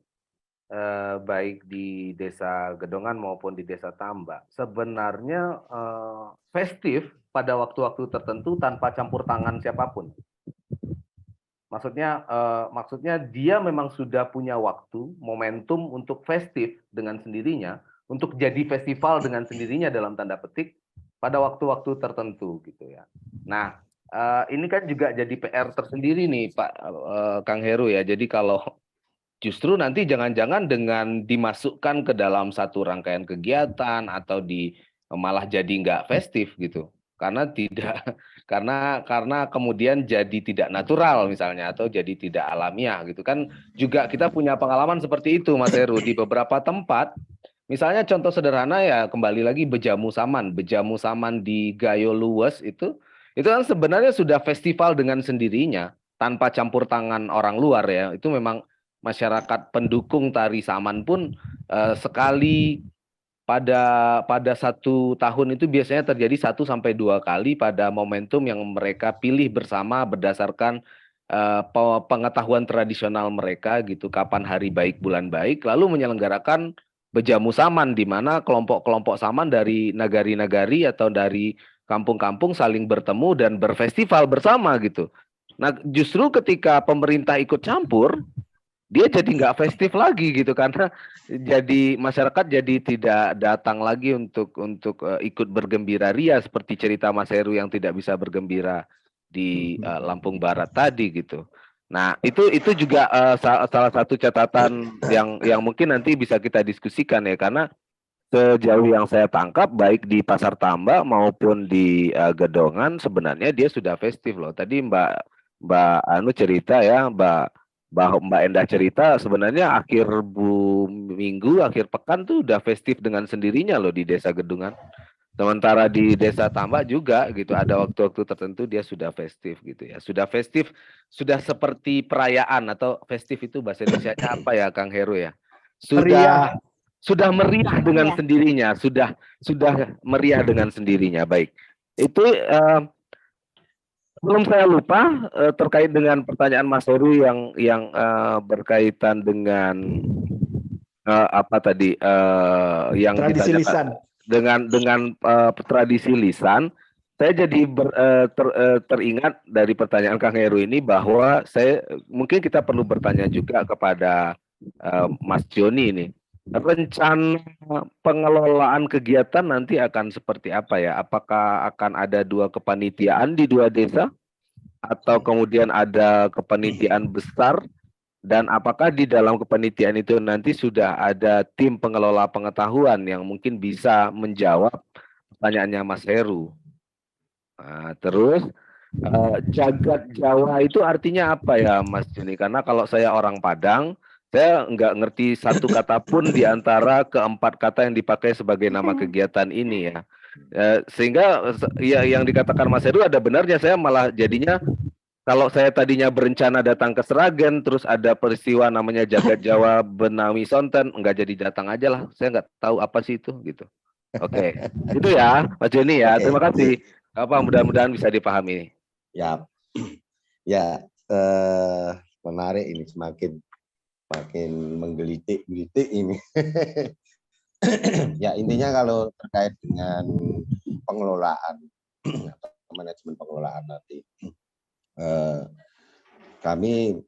baik di Desa Gedongan maupun di Desa Tambak sebenarnya festif pada waktu-waktu tertentu tanpa campur tangan siapapun. Maksudnya dia memang sudah punya waktu, momentum untuk festif dengan sendirinya, untuk jadi festival dengan sendirinya dalam tanda petik pada waktu-waktu tertentu gitu ya. Nah, ini kan juga jadi PR tersendiri nih Pak Kang Heru ya. Jadi kalau justru nanti jangan-jangan dengan dimasukkan ke dalam satu rangkaian kegiatan atau malah jadi nggak festif gitu. Karena kemudian jadi tidak natural misalnya atau jadi tidak alamiah gitu kan, juga kita punya pengalaman seperti itu Mas Heru di beberapa tempat. Misalnya contoh sederhana ya, kembali lagi Bejamu Saman di Gayo Luwes itu kan sebenarnya sudah festival dengan sendirinya tanpa campur tangan orang luar ya. Itu memang masyarakat pendukung tari saman pun sekali pada satu tahun itu biasanya terjadi 1 sampai 2 kali pada momentum yang mereka pilih bersama berdasarkan pengetahuan tradisional mereka gitu, kapan hari baik bulan baik, lalu menyelenggarakan Bejamu Saman di mana kelompok-kelompok saman dari nagari-nagari atau dari kampung-kampung saling bertemu dan berfestival bersama gitu. Nah, justru ketika pemerintah ikut campur, dia jadi nggak festif lagi gitu karena jadi masyarakat jadi tidak datang lagi untuk ikut bergembira ria seperti cerita Mas Heru yang tidak bisa bergembira di Lampung Barat tadi gitu. Nah, itu juga salah satu catatan yang mungkin nanti bisa kita diskusikan ya, karena sejauh yang saya tangkap baik di Pasar Tambak maupun di Gedongan sebenarnya dia sudah festif loh. Tadi Mbak Anu cerita ya, Mbak Endah cerita sebenarnya akhir minggu, akhir pekan tuh udah festif dengan sendirinya loh di Desa Gedongan. Sementara di Desa Tambak juga gitu, ada waktu-waktu tertentu dia sudah festif gitu ya. Sudah festif, sudah seperti perayaan atau festif itu bahasa Indonesianya apa ya Kang Heru ya? Sudah meriah dengan sendirinya, sudah meriah dengan sendirinya. Baik. Itu belum saya lupa terkait dengan pertanyaan Mas Heru yang berkaitan dengan apa tadi yang Tradisi lisan. dengan tradisi lisan. Saya jadi teringat dari pertanyaan Kang Heru ini bahwa mungkin kita perlu bertanya juga kepada Mas Joni ini. Rencana pengelolaan kegiatan nanti akan seperti apa ya? Apakah akan ada 2 kepanitiaan di 2 desa? Atau kemudian ada kepanitiaan besar? Dan apakah di dalam kepanitiaan itu nanti sudah ada tim pengelola pengetahuan yang mungkin bisa menjawab pertanyaannya Mas Heru? Nah, terus jagat Jawa itu artinya apa ya Mas Joni? Karena kalau saya orang Padang, saya nggak ngerti satu kata pun di antara keempat kata yang dipakai sebagai nama kegiatan ini ya. Sehingga ya yang dikatakan Mas Heru ada benarnya, saya malah jadinya kalau saya tadinya berencana datang ke Seragen, terus ada peristiwa namanya Jagat Jawa Benawi Sonten, nggak jadi datang aja lah. Saya nggak tahu apa sih itu gitu. Oke, itu ya Mas Joni ya. Terima kasih. Mudah-mudahan bisa dipahami. Ya, ya menarik ini, semakin menggelitik ini. Ya intinya kalau terkait dengan pengelolaan atau manajemen pengelolaan nanti, kami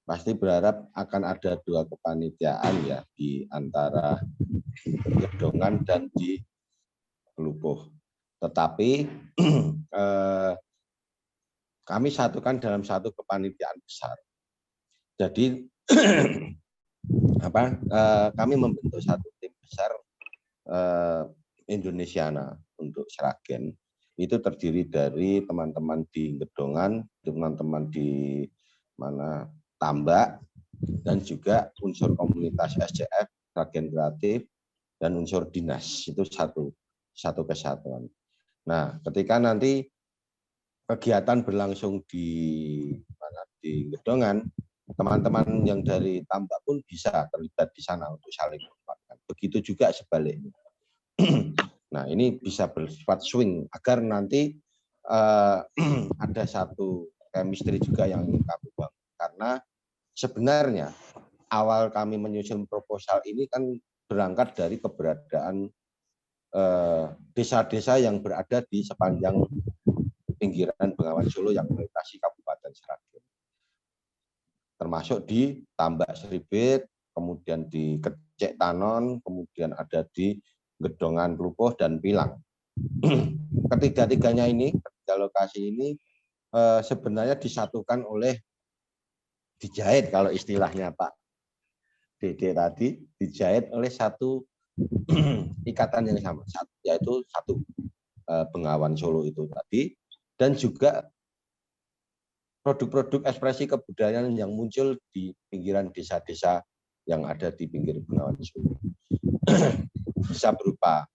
pasti berharap akan ada 2 kepanitiaan ya di antara Gedongan dan di Lubuh. Tetapi kami satukan dalam satu kepanitiaan besar. Jadi kami membentuk satu tim besar Indonesiana untuk Sragen. Itu terdiri dari teman-teman di Gedongan, teman-teman di Tambak, dan juga unsur komunitas SCF, Sragen Kreatif, dan unsur dinas. Itu satu kesatuan. Nah, ketika nanti kegiatan berlangsung di Gedongan, teman-teman yang dari Tambak pun bisa terlibat di sana untuk saling menguatkan. Begitu juga sebaliknya. Nah, ini bisa bersifat swing agar nanti ada satu chemistry juga yang ingin kami bangun. Karena sebenarnya awal kami menyusun proposal ini kan berangkat dari keberadaan desa-desa yang berada di sepanjang pinggiran Bengawan Solo yang melintasi Kabupaten Sragen. Termasuk di Tambak Seribit, kemudian di Kecek Tanon, kemudian ada di Gedongan Klupuh dan Pilang. Ketiga-tiganya ini, ketiga lokasi ini sebenarnya disatukan oleh dijahit kalau istilahnya Pak Dede tadi, dijahit oleh satu ikatan yang sama, yaitu satu Bengawan Solo itu tadi, dan juga produk-produk ekspresi kebudayaan yang muncul di pinggiran desa-desa yang ada di pinggir Bengawan Solo. Bisa berupa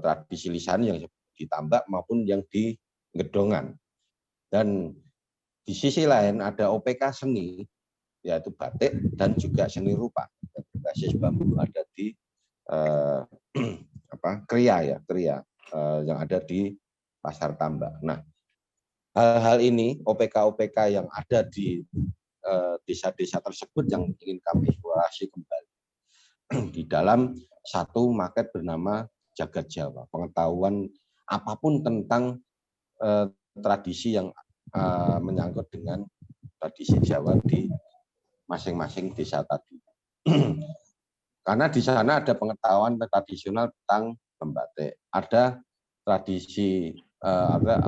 tradisi lisan yang di Tambak maupun yang di Gedongan. Dan di sisi lain ada OPK seni, yaitu batik dan juga seni rupa yang berbasis bambu ada di Kriya yang ada di Pasar Tambak. Nah, hal-hal ini OPK-OPK yang ada di desa-desa tersebut yang ingin kami eksplorasi kembali di dalam satu market bernama Jagat Jawa. Pengetahuan apapun tentang tradisi yang menyangkut dengan tradisi Jawa di masing-masing desa tadi. Karena di sana ada pengetahuan tradisional tentang membatik, ada tradisi ada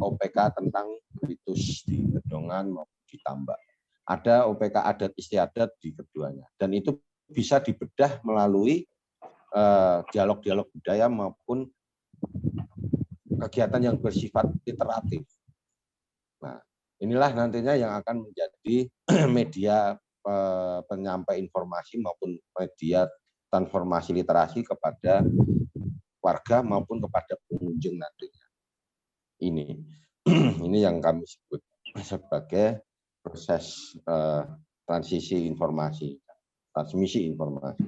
OPK tentang ritus di Gedongan maupun di Tambak, ada OPK adat istiadat di keduanya, dan itu bisa dibedah melalui dialog-dialog budaya maupun kegiatan yang bersifat iteratif. Nah, inilah nantinya yang akan menjadi media penyampai informasi maupun media transformasi literasi kepada warga maupun kepada pengunjung nantinya. Ini yang kami sebut sebagai proses transisi informasi, transmisi informasi.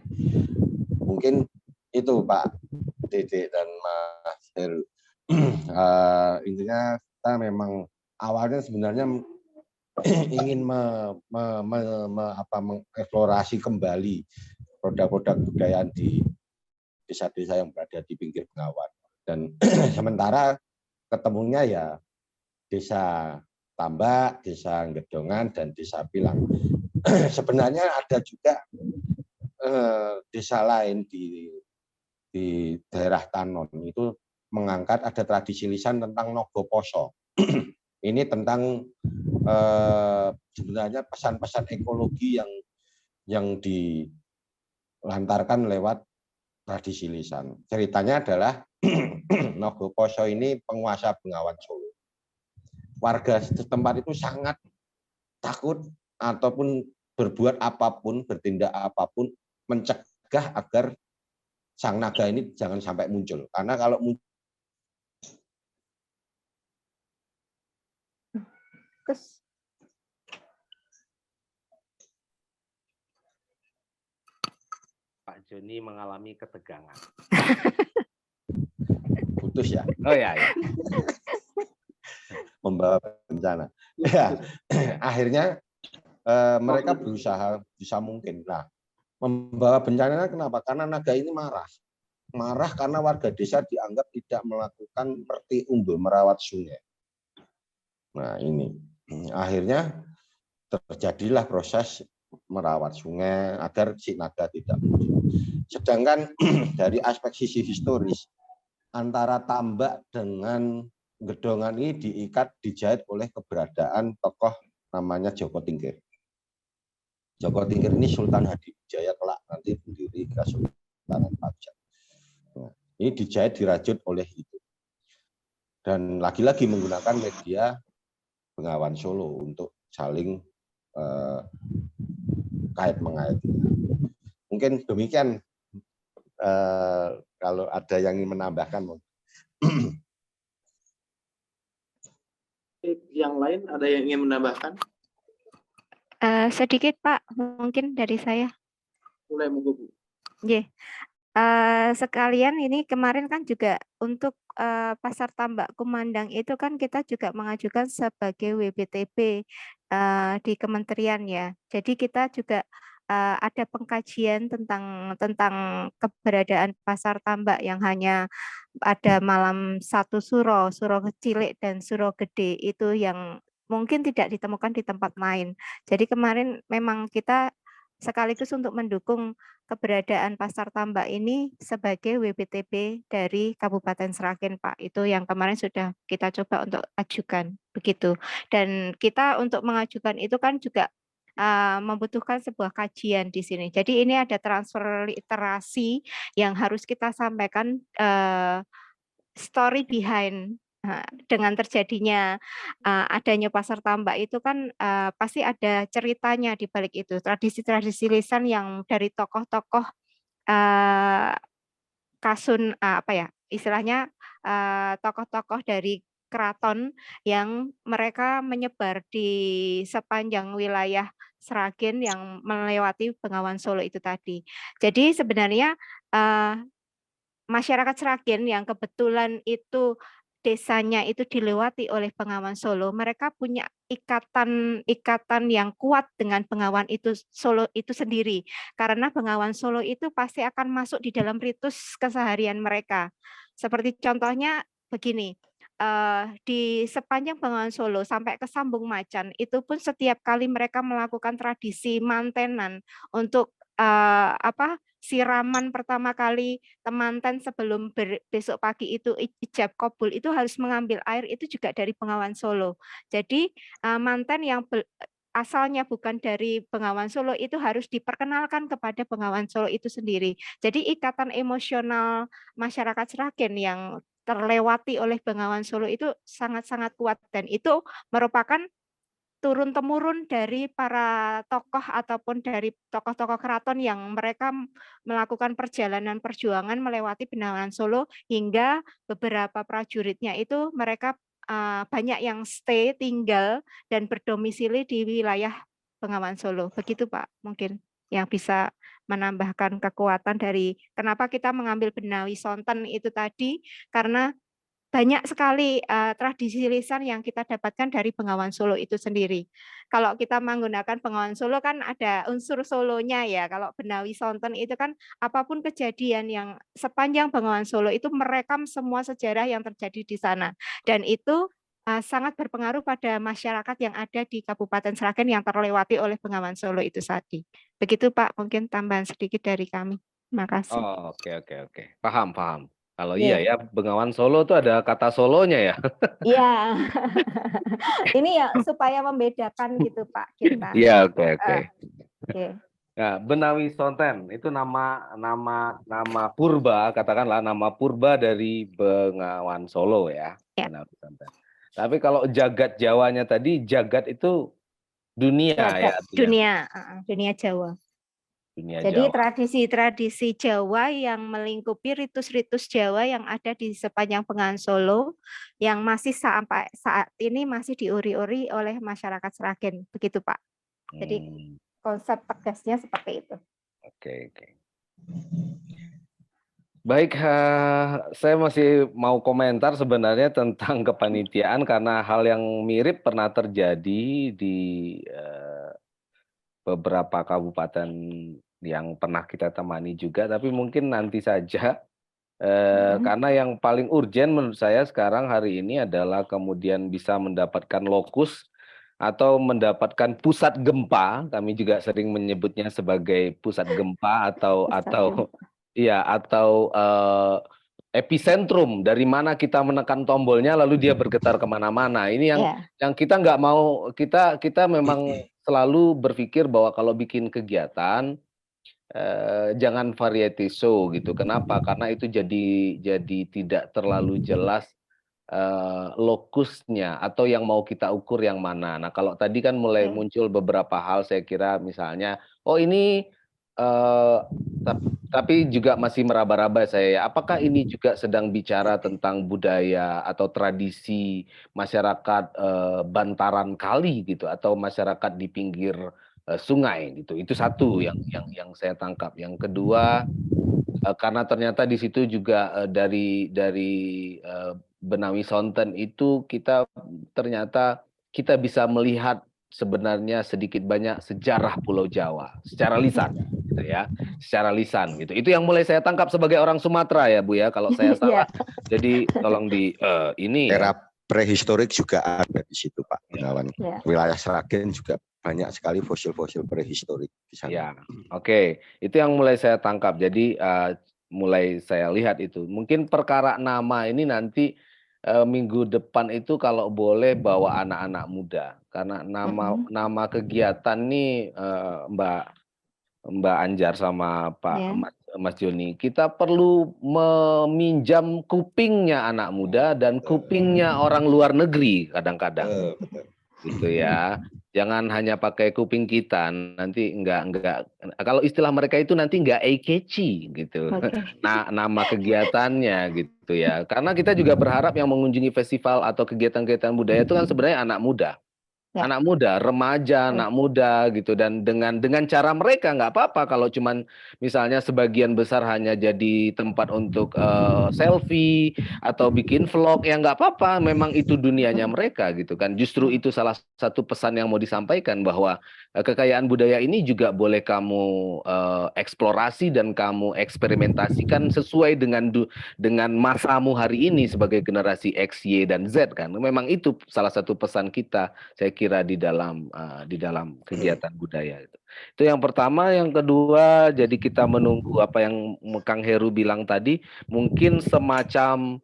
Mungkin itu Pak Dede dan Mas Heru. Intinya kita memang awalnya sebenarnya ingin mengeksplorasi kembali produk-produk kebudayaan di desa-desa yang berada di pinggir Bengawan, dan sementara ketemunya ya desa Tambak, desa Gedongan, dan desa Pilang. Sebenarnya ada juga desa lain di daerah Tanon itu mengangkat ada tradisi lisan tentang Nogoposo. Ini tentang sebenarnya pesan-pesan ekologi yang dilantarkan lewat tradisi lisan. Ceritanya adalah Nogoposo ini penguasa Bengawan Solo. Warga setempat itu sangat takut ataupun berbuat apapun, bertindak apapun, mencegah agar sang naga ini jangan sampai muncul. Karena kalau muncul Pak Joni mengalami ketegangan. putus ya. Oh ya. Membawa bencana. Ya, akhirnya mereka berusaha bisa mungkin. Nah, membawa bencana kenapa? Karena naga ini marah. Marah karena warga desa dianggap tidak melakukan seperti umbul merawat sungai. Nah, ini akhirnya terjadilah proses merawat sungai agar si naga tidak muncul. Sedangkan dari aspek sisi historis antara Tambak dengan Gedongan ini dijahit oleh keberadaan tokoh namanya Joko Tingkir. Joko Tingkir ini Sultan Hadijaya kelak nanti pendiri Kesultanan Pajang. Nah, ini dijahit dirajut oleh itu. Dan lagi-lagi menggunakan media Bengawan Solo untuk saling kait-mengait. Mungkin demikian, kalau ada yang ingin menambahkan. Yang lain ada yang ingin menambahkan? Sedikit Pak, mungkin dari saya. Mulai monggo Bu. Nggih. Sekalian ini kemarin kan juga untuk Pasar Tambak Kumandang itu kan kita juga mengajukan sebagai WBTP di kementerian ya. Jadi kita juga ada pengkajian tentang keberadaan pasar tambak yang hanya ada malam satu suro cilik dan suro gede itu yang mungkin tidak ditemukan di tempat lain. Jadi kemarin memang kita sekaligus untuk mendukung keberadaan pasar tambak ini sebagai WBTP dari Kabupaten Sragen, Pak. Itu yang kemarin sudah kita coba untuk ajukan, begitu. Dan kita untuk mengajukan itu kan juga membutuhkan sebuah kajian di sini. Jadi ini ada transfer literasi yang harus kita sampaikan story behind dengan terjadinya adanya pasar tambak itu kan pasti ada ceritanya di balik itu, tradisi-tradisi lisan yang dari tokoh-tokoh kasun apa ya istilahnya tokoh-tokoh dari keraton yang mereka menyebar di sepanjang wilayah Sragen yang melewati Bengawan Solo itu tadi. Jadi sebenarnya masyarakat Sragen yang kebetulan itu desanya itu dilewati oleh Bengawan Solo, mereka punya ikatan yang kuat dengan Bengawan itu Solo itu sendiri. Karena Bengawan Solo itu pasti akan masuk di dalam ritus keseharian mereka. Seperti contohnya begini, di sepanjang Bengawan Solo sampai ke Sambung Macan itu pun setiap kali mereka melakukan tradisi mantenan untuk siraman pertama kali temanten sebelum besok pagi itu ijab kabul itu harus mengambil air itu juga dari Bengawan Solo. Jadi manten yang asalnya bukan dari Bengawan Solo itu harus diperkenalkan kepada Bengawan Solo itu sendiri. Jadi ikatan emosional masyarakat Sragen yang terlewati oleh Bengawan Solo itu sangat-sangat kuat dan itu merupakan turun-temurun dari para tokoh ataupun dari tokoh-tokoh keraton yang mereka melakukan perjalanan perjuangan melewati Bengawan Solo hingga beberapa prajuritnya itu mereka banyak yang stay tinggal dan berdomisili di wilayah Bengawan Solo. Begitu Pak, mungkin yang bisa menambahkan kekuatan dari kenapa kita mengambil Benawi Sonten itu tadi karena banyak sekali tradisi lisan yang kita dapatkan dari Bengawan Solo itu sendiri. Kalau kita menggunakan Bengawan Solo kan ada unsur Solonya ya. Kalau Benawi Sonten itu kan apapun kejadian yang sepanjang Bengawan Solo itu merekam semua sejarah yang terjadi di sana. Dan itu sangat berpengaruh pada masyarakat yang ada di Kabupaten Sragen yang terlewati oleh Bengawan Solo itu tadi. Begitu Pak, mungkin tambahan sedikit dari kami. Terima kasih. Oh, oke. Paham. Kalau iya ya, Bengawan Solo itu ada kata solonya ya. Iya. Ini ya supaya membedakan gitu Pak kita. Iya, oke. Oke. Nah, Benawi Sonten itu nama purba, katakanlah nama purba dari Bengawan Solo ya. Benawi Sonten. Tapi kalau jagat Jawanya tadi, jagat itu dunia ya. Dunia Jawa. Jawa. Jadi tradisi-tradisi Jawa yang melingkupi ritus-ritus Jawa yang ada di sepanjang Bengawan Solo yang masih sampai saat ini masih diuri-uri oleh masyarakat Sragen, begitu Pak. Jadi konsep tegasnya seperti itu. Oke. Baik, saya masih mau komentar sebenarnya tentang kepanitiaan karena hal yang mirip pernah terjadi di beberapa kabupaten yang pernah kita temani juga, tapi mungkin nanti saja. Karena yang paling urgen menurut saya sekarang hari ini adalah kemudian bisa mendapatkan lokus atau mendapatkan pusat gempa. Kami juga sering menyebutnya sebagai pusat gempa atau epicentrum dari mana kita menekan tombolnya lalu dia bergetar kemana-mana. Ini yang kita nggak mau, kita memang selalu berpikir bahwa kalau bikin kegiatan jangan variety show gitu. Kenapa? Karena itu jadi tidak terlalu jelas lokusnya atau yang mau kita ukur yang mana. Nah, kalau tadi kan mulai muncul beberapa hal, saya kira misalnya, oh ini tapi juga masih meraba-raba saya ya. Apakah ini juga sedang bicara tentang budaya atau tradisi masyarakat bantaran kali gitu atau masyarakat di pinggir sungai gitu. Itu satu yang saya tangkap. Yang kedua, karena ternyata di situ juga dari Benawi Sonten itu ternyata kita bisa melihat sebenarnya sedikit banyak sejarah Pulau Jawa secara lisan gitu ya, secara lisan gitu. Itu yang mulai saya tangkap sebagai orang Sumatera ya Bu ya, kalau saya salah. Jadi tolong ini Era prehistorik juga ada di situ Pak Gunawan. Wilayah Sragen juga banyak sekali fosil-fosil prehistorik di sana. Ya, oke. Itu yang mulai saya tangkap. Jadi mulai saya lihat itu. Mungkin perkara nama ini nanti minggu depan itu kalau boleh bawa anak-anak muda. Karena nama kegiatan nih Mbak Anjar sama Pak Mas Joni, kita perlu meminjam kupingnya anak muda dan kupingnya orang luar negeri kadang-kadang. Gitu ya. Jangan hanya pakai kuping kita, nanti enggak kalau istilah mereka itu nanti enggak eye-catchy gitu. Nah, nama kegiatannya gitu ya. Karena kita juga berharap yang mengunjungi festival atau kegiatan-kegiatan budaya itu kan sebenarnya anak muda. Anak muda, remaja, anak muda gitu, dan dengan cara mereka nggak apa-apa kalau cuman misalnya sebagian besar hanya jadi tempat untuk selfie atau bikin vlog, ya nggak apa-apa, memang itu dunianya mereka gitu kan. Justru itu salah satu pesan yang mau disampaikan bahwa kekayaan budaya ini juga boleh kamu eksplorasi dan kamu eksperimentasikan sesuai dengan masamu hari ini sebagai generasi X, Y, dan Z kan. Memang itu salah satu pesan kita, saya kira di dalam kegiatan budaya itu. Itu yang pertama. Yang kedua, jadi kita menunggu apa yang Kang Heru bilang tadi, mungkin semacam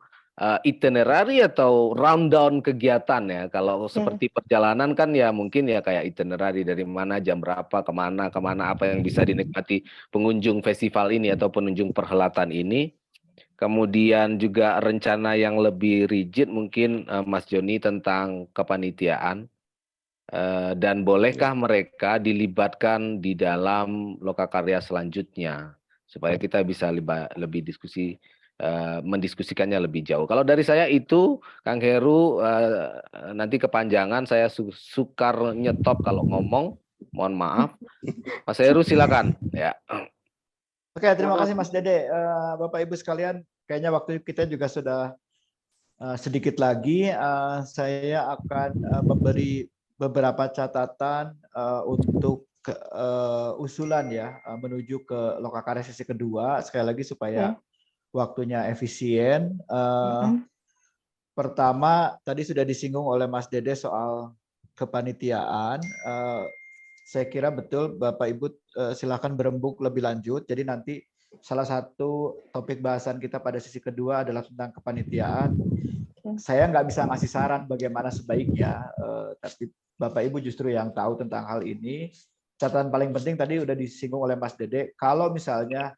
itinerary atau rundown kegiatan ya. Kalau seperti perjalanan kan ya mungkin ya kayak itinerary dari mana, jam berapa, kemana, apa yang bisa dinikmati pengunjung festival ini atau pengunjung perhelatan ini. Kemudian juga rencana yang lebih rigid mungkin Mas Joni tentang kepanitiaan. Dan bolehkah mereka dilibatkan di dalam lokakarya selanjutnya supaya kita bisa lebih mendiskusikannya lebih jauh. Kalau dari saya itu, Kang Heru, nanti kepanjangan, saya sukar nyetop kalau ngomong, mohon maaf. Mas Heru silakan ya. Oke, terima kasih Mas Dede. Bapak Ibu sekalian, kayaknya waktu kita juga sudah sedikit lagi. Saya akan memberi beberapa catatan untuk usulan ya menuju ke lokakarya sesi kedua. Sekali lagi supaya waktunya efisien. Pertama, tadi sudah disinggung oleh Mas Dede soal kepanitiaan. Saya kira betul Bapak Ibu silakan berembuk lebih lanjut. Jadi nanti salah satu topik bahasan kita pada sesi kedua adalah tentang kepanitiaan. Saya nggak bisa ngasih saran bagaimana sebaiknya, tapi Bapak Ibu justru yang tahu tentang hal ini. Catatan paling penting tadi udah disinggung oleh Mas Dede. Kalau misalnya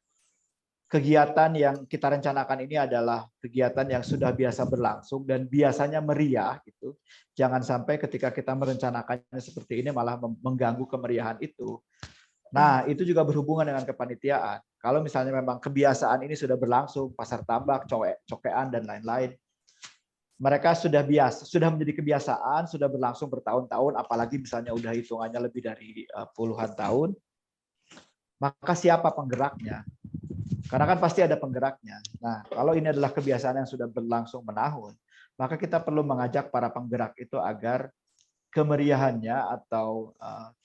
kegiatan yang kita rencanakan ini adalah kegiatan yang sudah biasa berlangsung dan biasanya meriah gitu. Jangan sampai ketika kita merencanakannya seperti ini malah mengganggu kemeriahan itu. Nah, itu juga berhubungan dengan kepanitiaan. Kalau misalnya memang kebiasaan ini sudah berlangsung, pasar tambak, cokean dan lain-lain, mereka sudah menjadi kebiasaan, sudah berlangsung bertahun-tahun, apalagi misalnya udah hitungannya lebih dari puluhan tahun, maka siapa penggeraknya? Karena kan pasti ada penggeraknya. Nah, kalau ini adalah kebiasaan yang sudah berlangsung menahun, maka kita perlu mengajak para penggerak itu agar kemeriahannya atau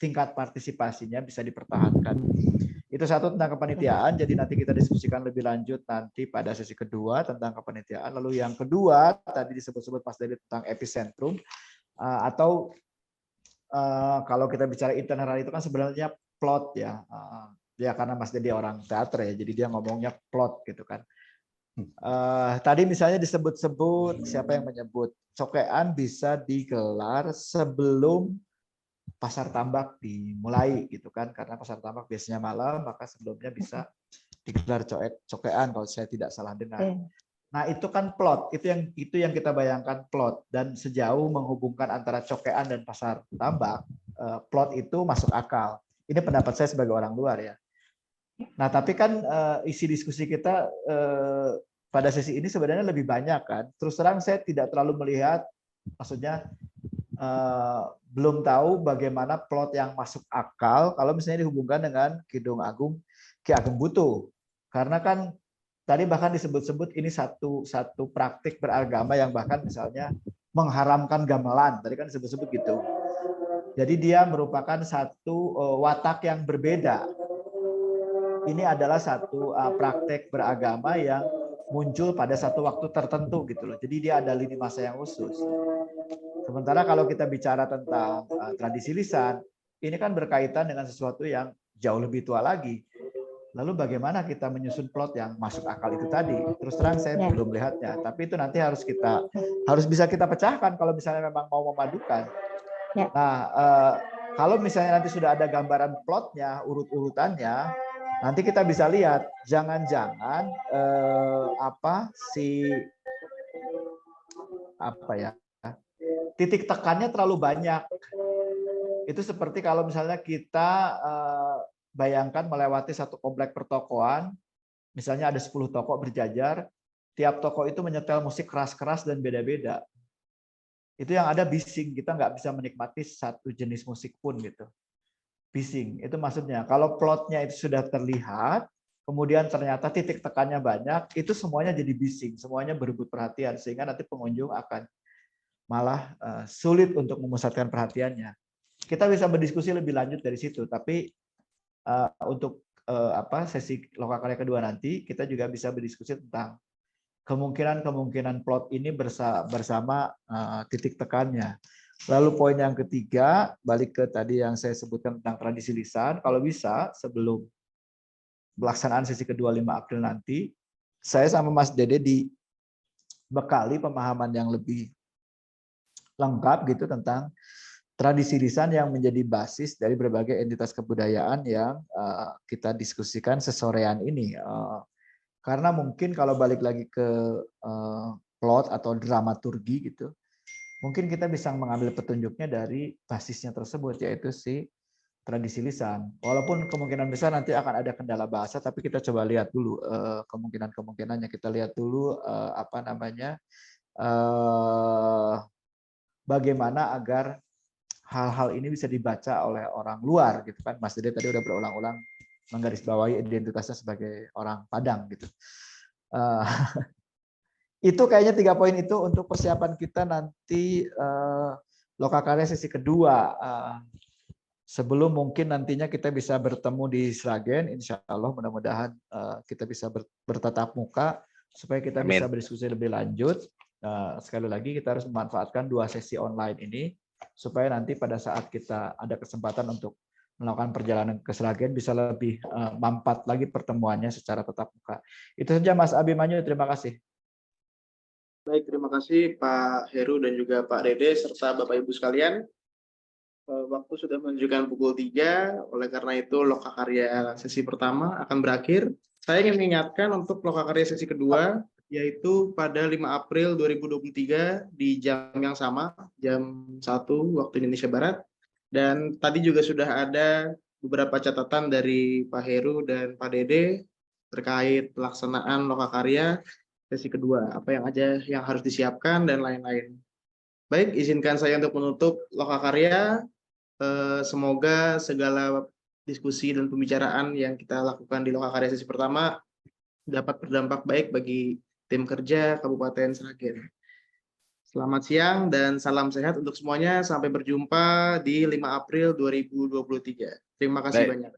tingkat partisipasinya bisa dipertahankan. Itu satu tentang kepanitiaan, jadi nanti kita diskusikan lebih lanjut nanti pada sesi kedua tentang kepanitiaan. Lalu yang kedua, tadi disebut-sebut Mas Dede tentang epicentrum, atau kalau kita bicara itinerary itu kan sebenarnya plot ya. Ya karena Mas Dede orang teater ya, jadi dia ngomongnya plot gitu kan. Tadi misalnya disebut-sebut, siapa yang menyebut, cokean bisa digelar sebelum pasar tambak dimulai gitu kan, karena pasar tambak biasanya malam, maka sebelumnya bisa digelar cokean kalau saya tidak salah dengar. Nah, itu kan plot, itu yang kita bayangkan plot, dan sejauh menghubungkan antara cokean dan pasar tambak, plot itu masuk akal. Ini pendapat saya sebagai orang luar ya. Nah, tapi kan isi diskusi kita pada sesi ini sebenarnya lebih banyak kan. Terus terang saya tidak terlalu melihat, maksudnya belum tahu bagaimana plot yang masuk akal kalau misalnya dihubungkan dengan Kidung Agung Ki Ageng Butuh. Karena kan tadi bahkan disebut-sebut ini satu praktik beragama yang bahkan misalnya mengharamkan gamelan. Tadi kan disebut-sebut gitu. Jadi dia merupakan satu watak yang berbeda. Ini adalah satu praktek beragama yang muncul pada satu waktu tertentu gitu loh. Jadi dia ada lini masa yang khusus. Sementara kalau kita bicara tentang tradisi lisan, ini kan berkaitan dengan sesuatu yang jauh lebih tua lagi. Lalu bagaimana kita menyusun plot yang masuk akal itu tadi? Terus terang saya belum melihatnya, tapi itu nanti harus bisa kita pecahkan kalau misalnya memang mau memadukan. Nah, kalau misalnya nanti sudah ada gambaran plotnya, urut-urutannya, nanti kita bisa lihat. Jangan-jangan titik tekannya terlalu banyak. Itu seperti kalau misalnya kita bayangkan melewati satu komplek pertokoan, misalnya ada 10 toko berjajar, tiap toko itu menyetel musik keras-keras dan beda-beda. Itu yang ada bising, kita nggak bisa menikmati satu jenis musik pun gitu. Bising, itu maksudnya. Kalau plotnya itu sudah terlihat, kemudian ternyata titik tekannya banyak, itu semuanya jadi bising, semuanya berebut perhatian, sehingga nanti pengunjung akan malah sulit untuk memusatkan perhatiannya. Kita bisa berdiskusi lebih lanjut dari situ, tapi untuk sesi lokakarya kedua nanti kita juga bisa berdiskusi tentang kemungkinan plot ini bersama titik tekannya. Lalu poin yang ketiga, balik ke tadi yang saya sebutkan tentang tradisi lisan, kalau bisa sebelum pelaksanaan sesi kedua 5 April nanti, saya sama Mas Dede dibekali pemahaman yang lebih lengkap gitu tentang tradisi lisan yang menjadi basis dari berbagai entitas kebudayaan yang kita diskusikan sesorean ini. Karena mungkin kalau balik lagi ke plot atau dramaturgi gitu, mungkin kita bisa mengambil petunjuknya dari basisnya tersebut, yaitu si tradisi lisan. Walaupun kemungkinan besar nanti akan ada kendala bahasa, tapi kita coba lihat dulu kemungkinan-kemungkinannya. Kita lihat dulu bagaimana agar hal-hal ini bisa dibaca oleh orang luar gitu kan. Mas Dede tadi udah berulang-ulang menggarisbawahi identitasnya sebagai orang Padang gitu. Itu kayaknya 3 poin itu untuk persiapan kita nanti lokakarya sesi kedua. Sebelum mungkin nantinya kita bisa bertemu di Sragen, insya Allah mudah-mudahan kita bisa bertatap muka supaya kita bisa berdiskusi lebih lanjut. Sekali lagi kita harus memanfaatkan 2 sesi online ini supaya nanti pada saat kita ada kesempatan untuk melakukan perjalanan ke Sragen bisa lebih mampat lagi pertemuannya secara tatap muka. Itu saja Mas Abimanyu, terima kasih. Baik, terima kasih Pak Heru dan juga Pak Dede serta Bapak Ibu sekalian. Waktu sudah menunjukkan pukul 3, oleh karena itu lokakarya sesi pertama akan berakhir. Saya ingin mengingatkan untuk lokakarya sesi kedua, yaitu pada 5 April 2023 di jam yang sama, jam 1 waktu Indonesia Barat. Dan tadi juga sudah ada beberapa catatan dari Pak Heru dan Pak Dede terkait pelaksanaan lokakarya sesi kedua, apa yang aja yang harus disiapkan dan lain-lain. Baik, izinkan saya untuk menutup lokakarya. Semoga segala diskusi dan pembicaraan yang kita lakukan di lokakarya sesi pertama dapat berdampak baik bagi tim kerja Kabupaten Sragen. Selamat siang dan salam sehat untuk semuanya. Sampai berjumpa di 5 April 2023. Terima kasih banyak.